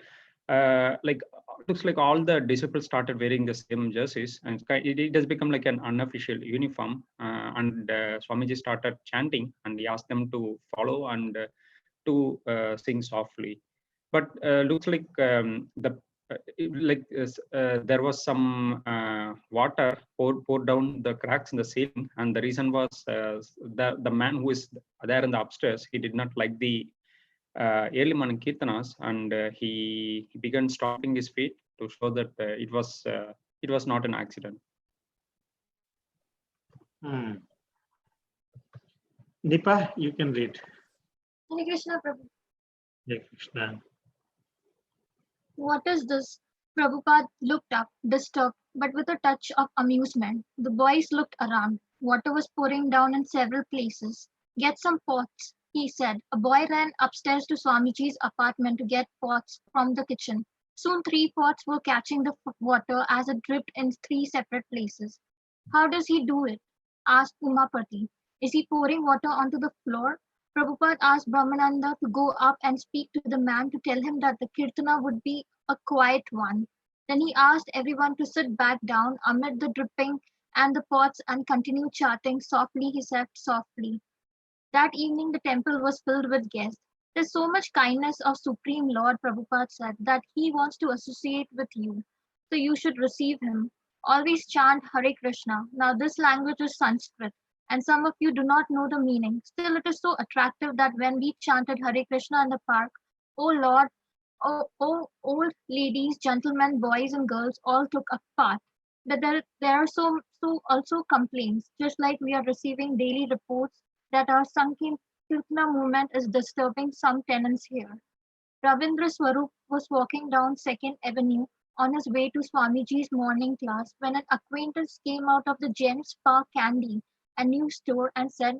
looks like all the disciples started wearing the same jerseys, and it has become like an unofficial uniform. And Swamiji started chanting, and he asked them to follow and to sing softly. But looks like there was some water poured down the cracks in the ceiling, and the reason was the man who is there in the upstairs, he did not like the early morning kirtanas, and he began stomping his feet to show that it was not an accident. Nipa, you can read. Hare Krishna, Prabhu. Hare Krishna. What is this? Prabhupada looked up, disturbed, but with a touch of amusement. The boys looked around. Water was pouring down in several places. Get some pots, he said. A boy ran upstairs to Swamiji's apartment to get pots from the kitchen. Soon 3 pots were catching the water as it dripped in 3 separate places. How does he do it? Asked Umapati. Is he pouring water onto the floor? Prabhupada asked Brahmananda to go up and speak to the man to tell him that the kirtana would be a quiet one. Then he asked everyone to sit back down amid the dripping and the pots and continue chanting softly, he said softly. That evening the temple was filled with guests. There's so much kindness of Supreme Lord, Prabhupada said, that he wants to associate with you. So you should receive him. Always chant Hare Krishna. Now this language is Sanskrit, and some of you do not know the meaning. Still, it is so attractive that when we chanted Hare Krishna in the park, oh Lord, oh old ladies, gentlemen, boys and girls all took a part. That there are so also complaints, just like we are receiving daily reports that our Sankirtana movement is disturbing some tenants here. Ravindra Swarup was walking down 2nd Avenue on his way to Swamiji's morning class when an acquaintance came out of the Gem Spa Candy, a news store, and said,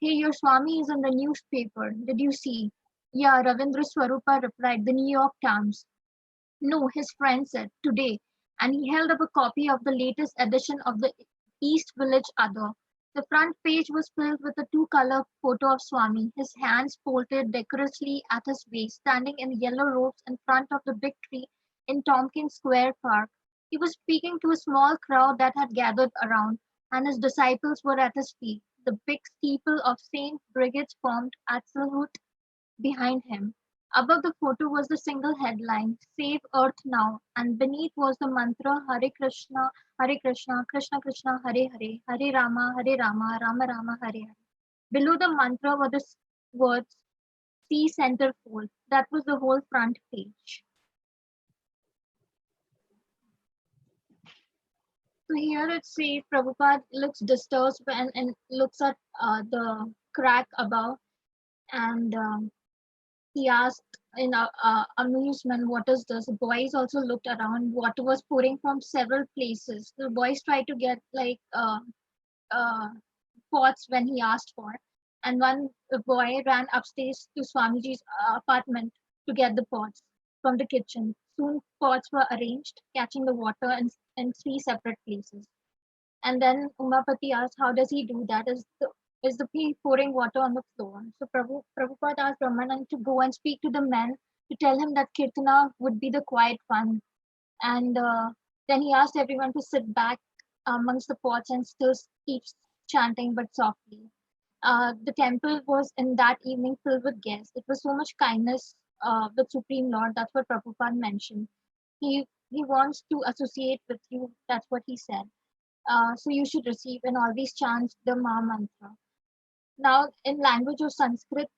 "Hey, your Swami is in the newspaper. Did you see?" "Yeah," Ravindra Swarupa replied, "the New York Times." "No," his friend said, "today." And he held up a copy of the latest edition of the East Village Other. The front page was filled with a two-color photo of Swami, his hands folded decorously at his waist, standing in yellow robes in front of the big tree in Tompkins Square Park. He was speaking to a small crowd that had gathered around, and his disciples were at his feet. The big steeple of St. Brigid's formed at salute behind him. Above the photo was the single headline, "Save Earth Now," and beneath was the mantra, Hare Krishna, Krishna Krishna, Hare Hare, Hare Rama, Rama Rama, Hare Hare. Below the mantra were the words, "See centerfold." That was the whole front page. So here it says Prabhupada looks disturbed and looks at the crack above, and he asked in amusement, "What is this?" The boys also looked around. Water was pouring from several places. The boys tried to get pots when he asked for. And one boy ran upstairs to Swamiji's apartment to get the pots from the kitchen. Soon pots were arranged, catching the water in 3 separate places. And then Umapati asked, "How does he do that? Is the he pouring water on the floor?" So Prabhupada asked Brahmanan to go and speak to the men to tell him that Kirtana would be the quiet one. And then he asked everyone to sit back amongst the pots and still keep chanting but softly. The temple was in that evening filled with guests. It was so much kindness with Supreme Lord. That's what Prabhupada mentioned. He wants to associate with you. That's what he said. So you should receive and always chant the Maha Mantra. Now, in language of Sanskrit,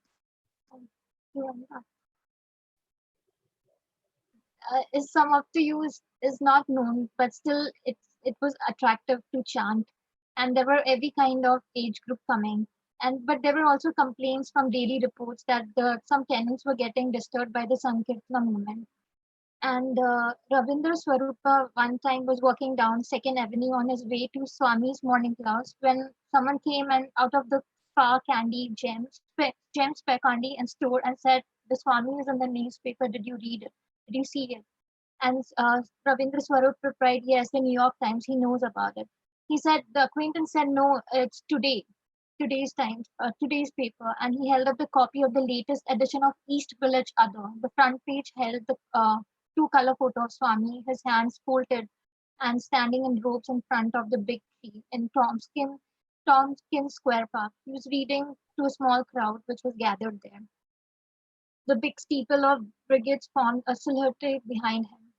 is some up to you is not known, but still it was attractive to chant, and there were every kind of age group coming. But there were also complaints from daily reports that some tenants were getting disturbed by the Sankirtana movement. And Ravindra Swarupa one time was walking down 2nd Avenue on his way to Swami's morning class when someone came and out of the Spa Candy Gem Spare Candy and store and said, "The Swami is in the newspaper. Did you read it? Did you see it?" And Ravindra Swarup replied, "Yes, the New York Times. He knows about it." He said, the acquaintance said, "No, it's today's Times, today's paper," and he held up the copy of the latest edition of East Village Other. The front page held the two-color photo of Swami, his hands folded and standing in robes in front of the big tree in Tompkins Square Park. He was reading to a small crowd which was gathered there. The big steeple of brigades formed a silhouette behind him.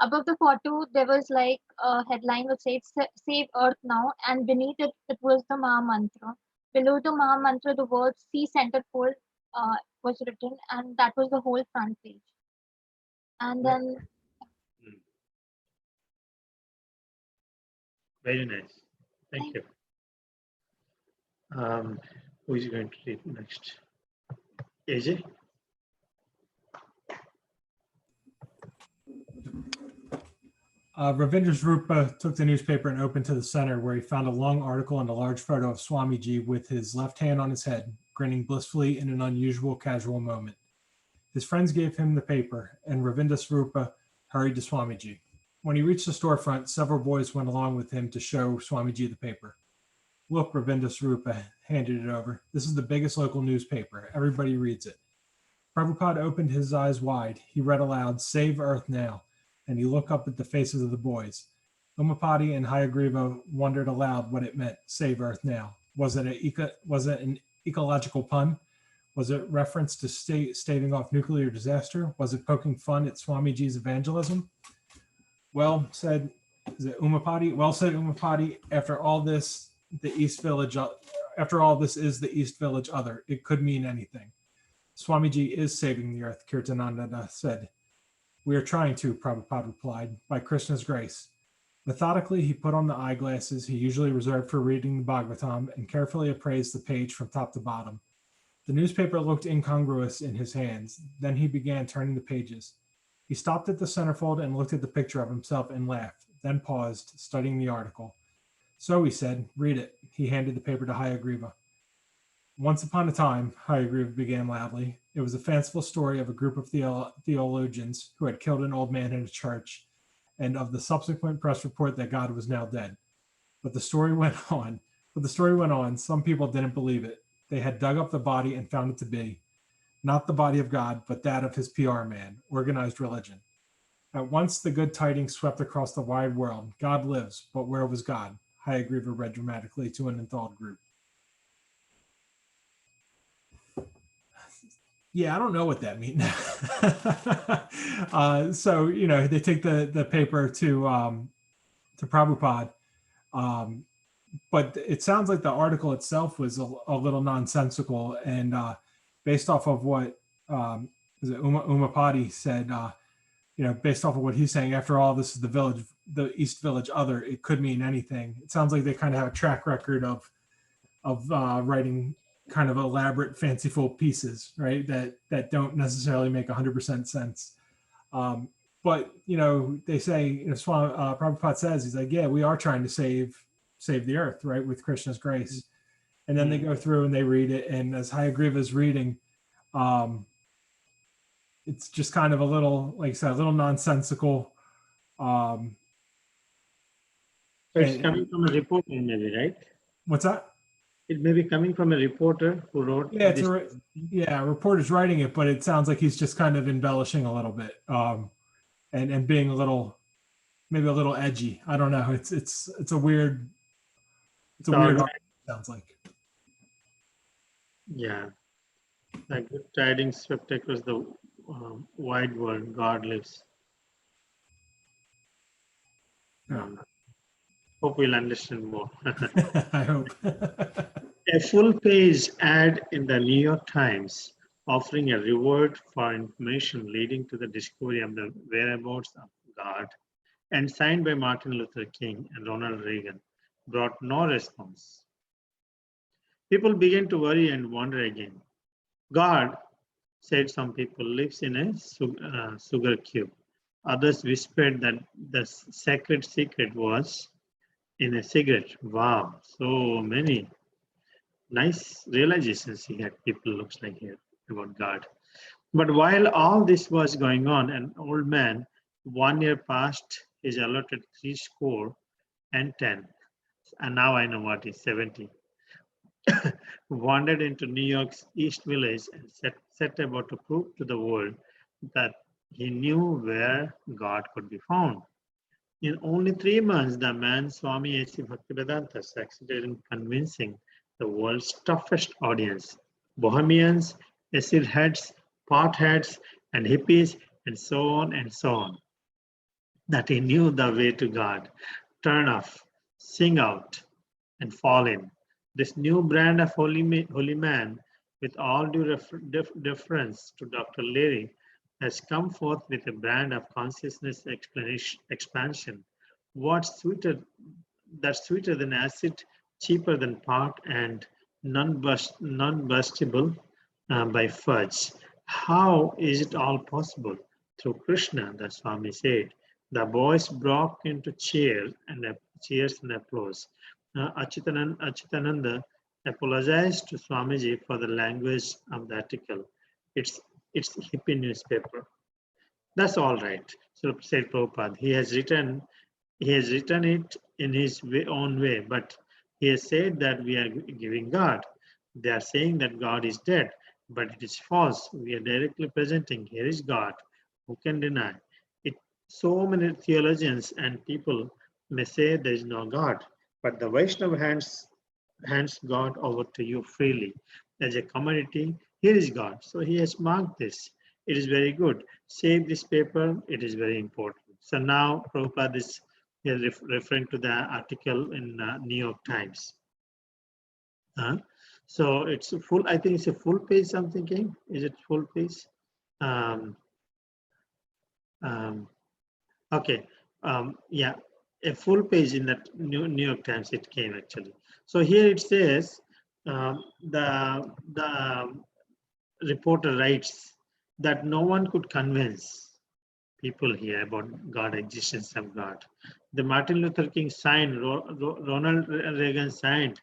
Above the photo, there was like a headline which said, "Save Earth Now," and beneath it, it was the Maha Mantra. Below the Maha Mantra, the word "See Centerfold" was written, and that was the whole front page. And then Very nice. Thank you. Who is going to read next? AJ? Ravindra Swarupa took the newspaper and opened to the center, where he found a long article and a large photo of Swamiji with his left hand on his head, grinning blissfully in an unusual casual moment. His friends gave him the paper, and Ravindra Swarupa hurried to Swamiji. When he reached the storefront, several boys went along with him to show Swamiji the paper. "Look," Ravindra Swarupa handed it over. "This is the biggest local newspaper. Everybody reads it." Prabhupada opened his eyes wide. He read aloud, "Save Earth Now," and he looked up at the faces of the boys. Umapati and Hayagriva wondered aloud what it meant, "Save Earth Now." Was it an ecological pun? Was it reference to staving off nuclear disaster? Was it poking fun at Swamiji's evangelism? Well, said Umapati, after all this, the East Village after all, this is the East Village other. It could mean anything. Swamiji is saving the earth, Kirtananda said. We are trying to, Prabhupada replied, by Krishna's grace. Methodically, he put on the eyeglasses he usually reserved for reading the Bhagavatam and carefully appraised the page from top to bottom. The newspaper looked incongruous in his hands. Then he began turning the pages. He stopped at the centerfold and looked at the picture of himself and laughed, then paused, studying the article. So, he said, read it. He handed the paper to Hayagriva. Once upon a time, Hayagriva began loudly, it was a fanciful story of a group of theologians who had killed an old man in a church, and of the subsequent press report that God was now dead. But the story went on. Some people didn't believe it. They had dug up the body and found it to be not the body of God, but that of his PR man, organized religion. At once the good tidings swept across the wide world. God lives, but where was God? Hayagriva read dramatically to an enthralled group. Yeah, I don't know what that means. So, you know, they take the paper to Prabhupada, but it sounds like the article itself was a little nonsensical, and based off of what Umapati said, you know, based off of what he's saying, after all, this is the East Village other, it could mean anything. It sounds like they kind of have a track record of writing kind of elaborate, fanciful pieces, right? That don't necessarily make 100% sense. But, you know, they say, you know, Prabhupada says, he's like, yeah, we are trying to save the earth, right? With Krishna's grace. And then they go through and they read it. And as Hayagriva is reading, it's just kind of a little, like I said, a little nonsensical. So it's coming from a reporter, maybe, right? What's that? It may be coming from a reporter who wrote. Yeah, a reporter's writing it, but it sounds like he's just kind of embellishing a little bit, and being maybe a little edgy. I don't know. It's a weird. It's a weird. It sounds like. Yeah, like good tidings swept across the wide world. God lives. Hope we'll understand more. I hope. A full-page ad in the New York Times offering a reward for information leading to the discovery of the whereabouts of God, and signed by Martin Luther King and Ronald Reagan, brought no response. People began to worry and wonder again. God, said some people, lives in a sugar cube. Others whispered that the sacred secret was in a cigarette. Wow, so many nice realizations here people looks like here about God. But while all this was going on, an old man, 1 year past his allotted 70, and now I know what is 70, wandered into New York's East Village and set about to prove to the world that he knew where God could be found. In only 3 months, the man Swami A.C. Bhaktivedanta succeeded in convincing the world's toughest audience, bohemians, acid heads, pot heads, and hippies, and so on, that he knew the way to God. Turn off, sing out, and fall in. This new brand of holy man, with all due deference to Dr. Leary, has come forth with a brand of consciousness expansion. What's sweeter than acid, cheaper than pot, and non-burstable by fudge. How is it all possible? Through Krishna, the Swami said. The boys broke into cheers and applause. Achitananda apologized to Swamiji for the language of the article. It's hippie newspaper. That's all right, so said Prabhupada. He has written it in his own way, but he has said that we are giving God. They are saying that God is dead, but it is false. We are directly presenting, here is God. Who can deny it? So many theologians and people may say there is no God, but the Vaishnava hands God over to you freely as a commodity. Here is God. So he has marked this. It is very good. Save this paper. It is very important. So now Prabhupada is referring to the article in New York Times. So it's a full, I think it's a full page something came. Is it full page? Okay. Yeah, a full page in that New York Times it came actually. So here it says the reporter writes that no one could convince people here about God, existence of God. The Martin Luther King signed, Ronald Reagan signed.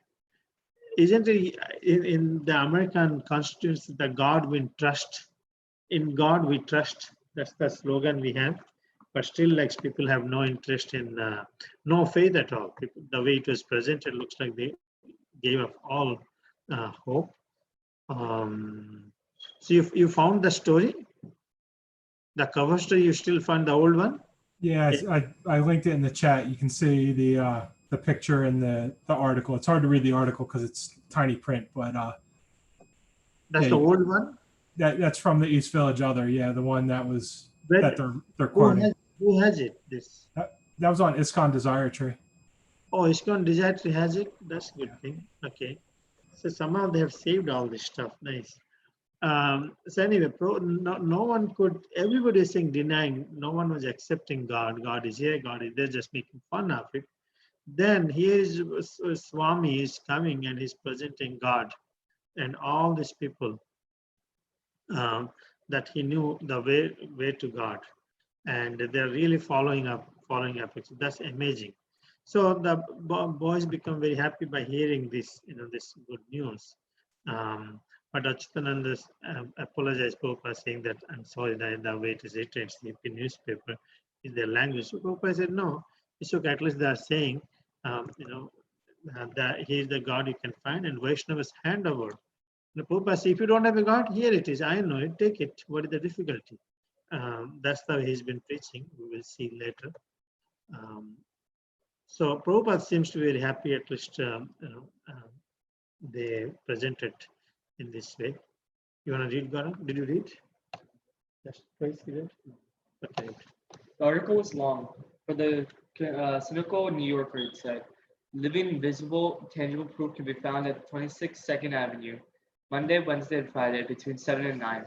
Isn't it in the American Constitution, the God we trust, in God we trust, that's the slogan we have, but still like people have no interest in, no faith at all. People, the way it was presented looks like they gave up all hope. So you found the story? The cover story, you still find the old one? Yeah, I linked it in the chat. You can see the picture in the article. It's hard to read the article because it's tiny print, but that's yeah, the old one. That's from the East Village Other. Yeah, the one that was that they're Who quoting. who has it? This that was on ISKCON Desire Tree. Oh, ISKCON Desire Tree has it. That's a good thing. Okay, so somehow they have saved all this stuff. Nice. So anyway, no one could, everybody is saying denying, no one was accepting God. God is here, God is there, just making fun of it. Then here is Swami is coming and he's presenting God and all these people that he knew the way to God, and they're really following up. That's amazing. So the boys become very happy by hearing this, this good news. But Achutananda apologized Prabhupada, saying that I'm sorry that the way it is written, it's the newspaper, is their language. So Prabhupada said, no, it's okay. At least they are saying, that he is the God you can find, and Vaishnavas hand over. The Prabhupada said, if you don't have a God, here it is. I know it. Take it. What is the difficulty? That's the way he's been preaching. We will see later. So Prabhupada seems to be very happy. At least they presented in this way. You want to read, Gaurav? Did you read? Just twice you read? Okay. The article was long. For the cynical New Yorker, it said, living, visible, tangible proof can be found at 26 2nd Avenue, Monday, Wednesday, and Friday between 7 and 9.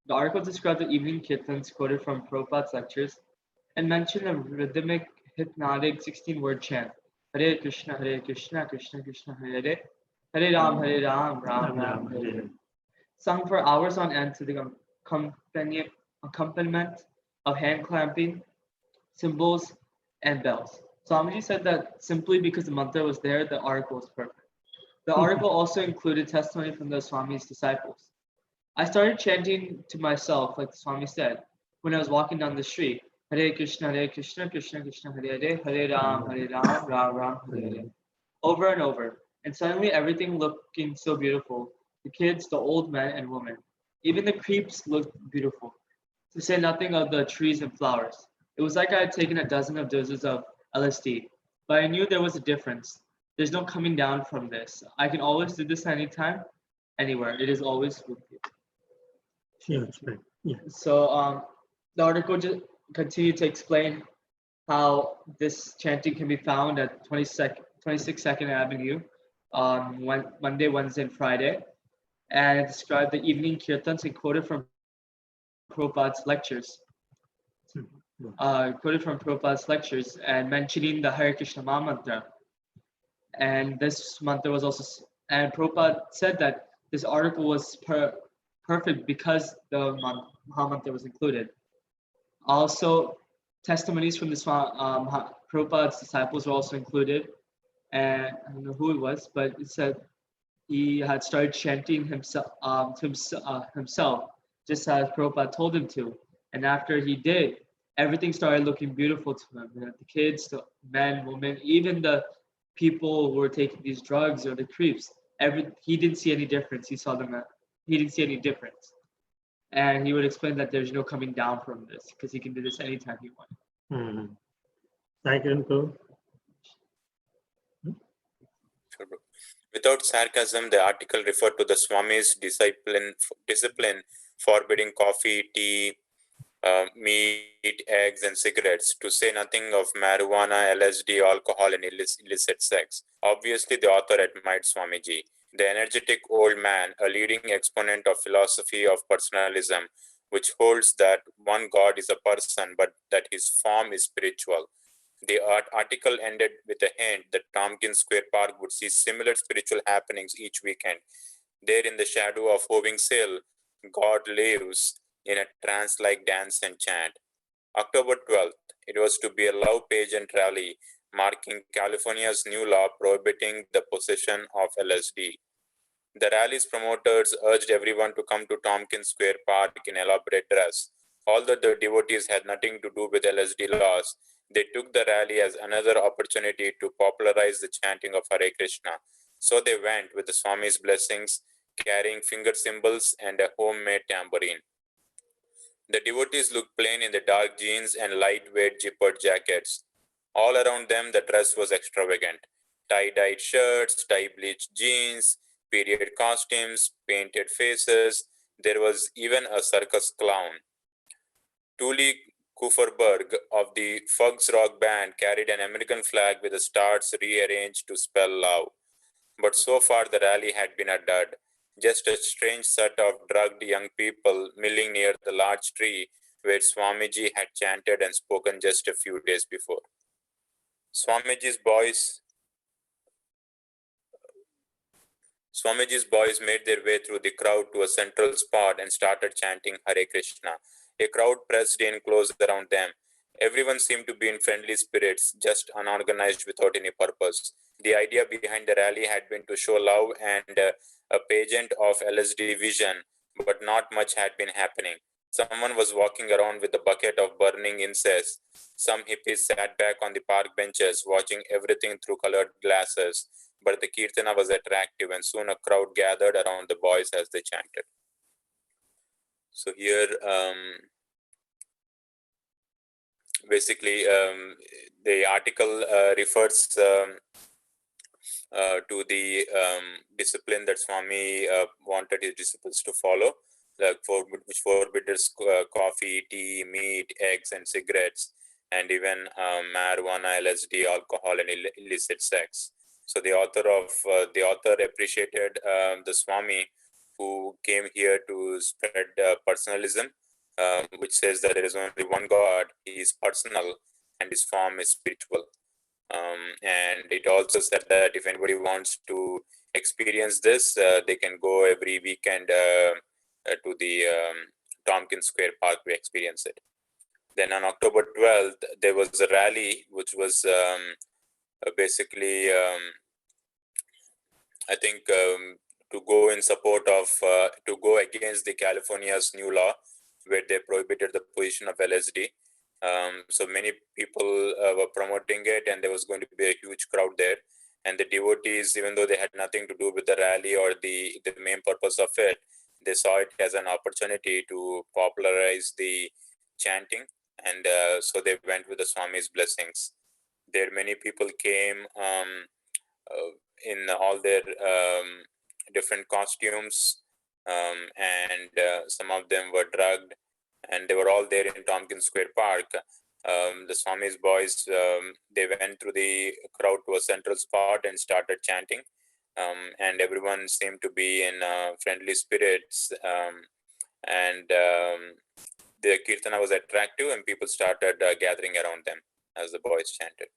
The article described the evening kirtans quoted from Prabhupada's lectures and mentioned a rhythmic, hypnotic 16-word chant. Hare Krishna, Krishna Krishna, Hare Hare Ram, Ram Ram, Hare Hare. Sung for hours on end to the accompaniment of hand clapping, cymbals, and bells. Swamiji said that simply because the mantra was there, the article was perfect. The article also included testimony from the Swami's disciples. I started chanting to myself, like the Swami said, when I was walking down the street. Hare Krishna, Krishna Krishna, Hare Hare, Hare Ram, Ram Ram, Hare Hare. Over and over. And suddenly everything looking so beautiful. The kids, the old men and women. Even the creeps looked beautiful. To say nothing of the trees and flowers. It was like I had taken a dozen of doses of LSD. But I knew there was a difference. There's no coming down from this. I can always do this anytime, anywhere. It is always with you. Yeah, that's right. Yeah. So the article just continued to explain how this chanting can be found at 26 2nd Avenue on Monday, Wednesday, and Friday. And it described the evening kirtans and quoted from Prabhupada's lectures. And mentioning the Hare Krishna Maha Mantra. And this mantra was also, and Prabhupada said that this article was perfect because the Maha Mantra was included. Also, testimonies from the Prabhupada's disciples were also included. And I don't know who it was, but it said he had started chanting himself, just as Prabhupada told him to. And after he did, everything started looking beautiful to him. The kids, the men, women, even the people who were taking these drugs or the creeps, he didn't see any difference. He didn't see any difference. And he would explain that there's no coming down from this because he can do this anytime he wants. Without sarcasm, the article referred to the Swami's discipline forbidding coffee, tea, meat, eggs, and cigarettes, to say nothing of marijuana, LSD, alcohol, and illicit sex. Obviously, the author admired Swamiji. The energetic old man, a leading exponent of philosophy of personalism, which holds that one God is a person but that his form is spiritual. The article ended with a hint that Tompkins Square Park would see similar spiritual happenings each weekend. There in the shadow of Hoving's Hill, God lives in a trance-like dance and chant. October 12th, it was to be a love pageant rally marking California's new law prohibiting the possession of LSD. The rally's promoters urged everyone to come to Tompkins Square Park in elaborate dress. Although the devotees had nothing to do with LSD laws, they took the rally as another opportunity to popularize the chanting of Hare Krishna. So they went with the Swami's blessings, carrying finger cymbals and a homemade tambourine. The devotees looked plain in the dark jeans and lightweight zippered jackets. All around them, the dress was extravagant. Tie-dyed shirts, tie-bleached jeans, period costumes, painted faces. There was even a circus clown. Tuli Kuferberg of the Fugs Rock Band carried an American flag with the stars rearranged to spell love. But so far the rally had been a dud. Just a strange set of drugged young people milling near the large tree where Swamiji had chanted and spoken just a few days before. Swamiji's boys made their way through the crowd to a central spot and started chanting Hare Krishna. A crowd pressed in close around them. Everyone seemed to be in friendly spirits, just unorganized without any purpose. The idea behind the rally had been to show love and a pageant of LSD vision, but not much had been happening. Someone was walking around with a bucket of burning incense. Some hippies sat back on the park benches, watching everything through colored glasses. But the kirtana was attractive, and soon a crowd gathered around the boys as they chanted. So here, basically, the article refers to the discipline that Swami wanted his disciples to follow, which forbids coffee, tea, meat, eggs, and cigarettes, and even marijuana, LSD, alcohol, and illicit sex. So the author appreciated the Swami who came here to spread personalism, which says that there is only one God, he is personal, and his form is spiritual. And it also said that if anybody wants to experience this, they can go every weekend to the Tompkins Square Park to experience it. Then on October 12th, there was a rally, which was basically, I think, to go in support of, to go against the California's new law, where they prohibited the possession of LSD. So many people were promoting it, and there was going to be a huge crowd there. And the devotees, even though they had nothing to do with the rally or the main purpose of it, they saw it as an opportunity to popularize the chanting. And so they went with the Swami's blessings. There many people came in all their different costumes, and some of them were drugged, and they were all there in Tompkins Square Park. The Swami's boys, they went through the crowd to a central spot and started chanting, and everyone seemed to be in friendly spirits, and the kirtana was attractive, and people started gathering around them as the boys chanted.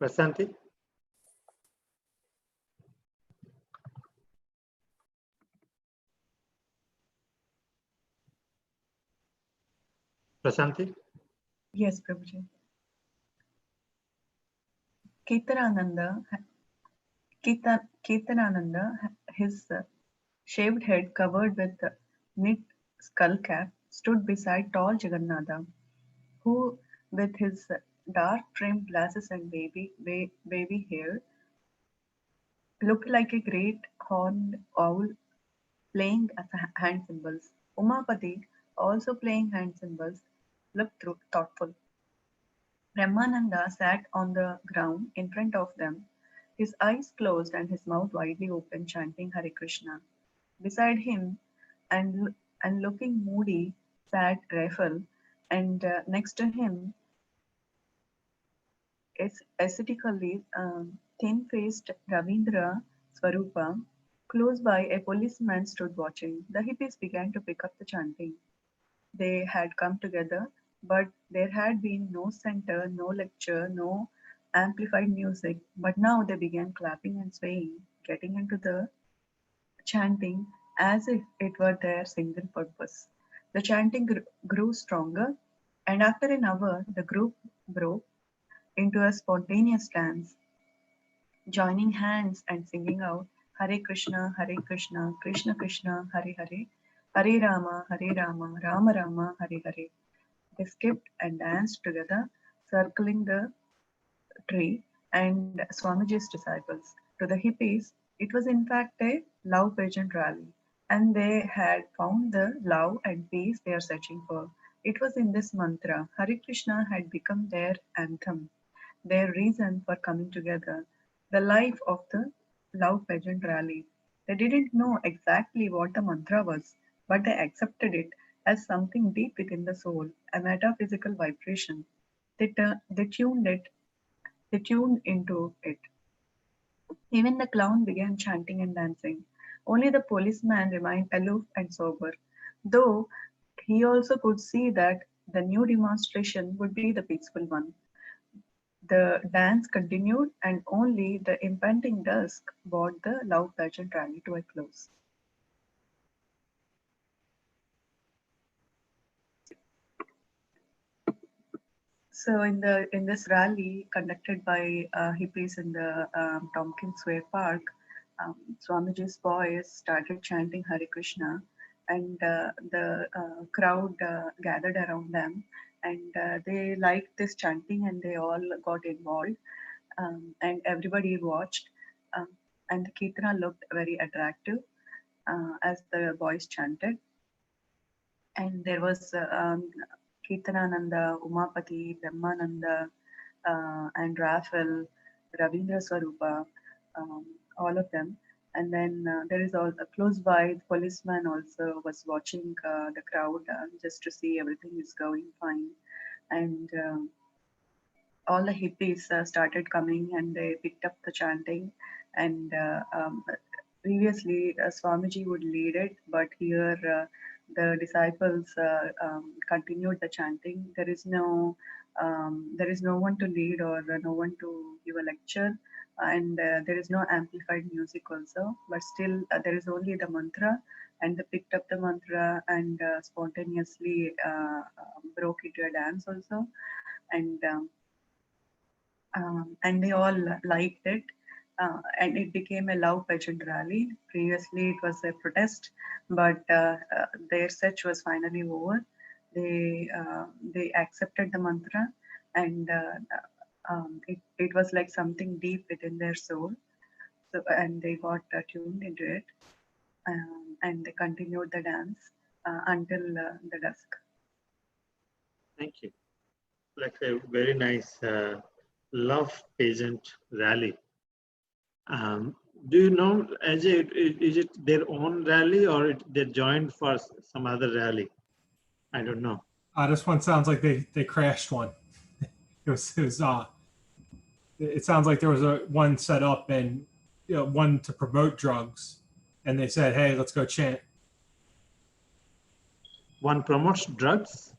Prasanthi? Prasanthi? Yes, Prabhuji. Kirtanananda, his shaved head covered with knit skull cap, stood beside tall Jagannatha, who, with his dark trimmed glasses and baby hair, looked like a great horned owl playing hand cymbals. Umapati, also playing hand cymbals, looked thoughtful. Brahmananda sat on the ground in front of them, his eyes closed and his mouth widely open, chanting Hare Krishna. Beside him, and looking moody, sat Rafael, and next to him, ascetically thin-faced Ravindra Swarupa. Close by, a policeman stood watching. The hippies began to pick up the chanting. They had come together, but there had been no center, no lecture, no amplified music. But now they began clapping and swaying, getting into the chanting as if it were their single purpose. The chanting grew stronger, and after an hour, the group broke into a spontaneous dance, joining hands and singing out Hare Krishna, Krishna Krishna, Hare Hare, Hare Rama, Rama Rama, Hare Hare. They skipped and danced together, circling the tree and Swamiji's disciples. To the hippies, it was in fact a love pageant rally, and they had found the love and peace they are searching for. It was in this mantra, Hare Krishna had become their anthem, their reason for coming together, the life of the love pageant rally. They didn't know exactly what the mantra was, but they accepted it as something deep within the soul, a metaphysical vibration. They tuned into it. Even the clown began chanting and dancing. Only the policeman remained aloof and sober, though he also could see that the new demonstration would be the peaceful one. The dance continued, and only the impending dusk brought the love pageant rally to a close. So in this rally conducted by hippies in the Tompkins Square Park, Swamiji's boys started chanting Hare Krishna, and the crowd gathered around them, and they liked this chanting, and they all got involved, and everybody watched, um, and the kirtana looked very attractive as the boys chanted, and there was Kirtanananda, Umapati, Brahmananda, and Raphael, Ravindra Swarupa, all of them. And then there is also close by, the policeman also was watching the crowd just to see everything is going fine. And all the hippies started coming and they picked up the chanting. And previously, Swamiji would lead it, but here the disciples continued the chanting. There is no one to lead or no one to give a lecture, and there is no amplified music also. But still, there is only the mantra, and they picked up the mantra and spontaneously broke into a dance also, and they all liked it. And it became a love pageant rally. Previously, it was a protest, but their search was finally over. They accepted the mantra, and it was like something deep within their soul. So, and they got tuned into it, and they continued the dance until the dusk. Thank you. Like a very nice love pageant rally. Do you know, Ajay, is it their own rally or they joined for some other rally? I don't know. This one sounds like they crashed one. It sounds like there was one set up and one to promote drugs, and they said, "Hey, let's go chant." One promotes drugs.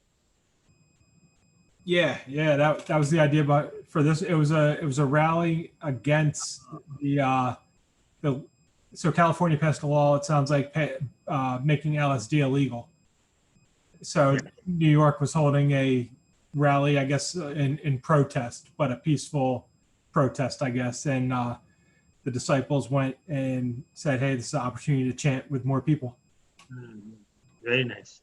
Yeah, that was the idea. But for this, it was a rally against so California passed a law. It sounds like making LSD illegal. So New York was holding a rally, I guess, in protest, but a peaceful protest, I guess. And the disciples went and said, "Hey, this is an opportunity to chant with more people." Very nice.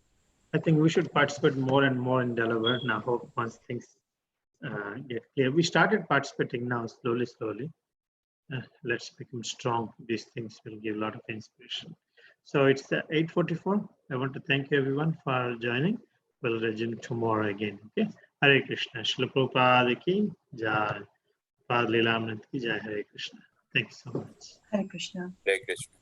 I think we should participate more and more in Delaware. Now, hope once things get clear. We started participating now, slowly. Let's become strong. These things will give a lot of inspiration. So it's 8:44. I want to thank everyone for joining. We'll resume tomorrow again. Okay. Hare Krishna. Srila Prabhupada ki jai. Lilamrita ki jai. Hare Krishna. Thank you so much. Hare Krishna. Hare Krishna.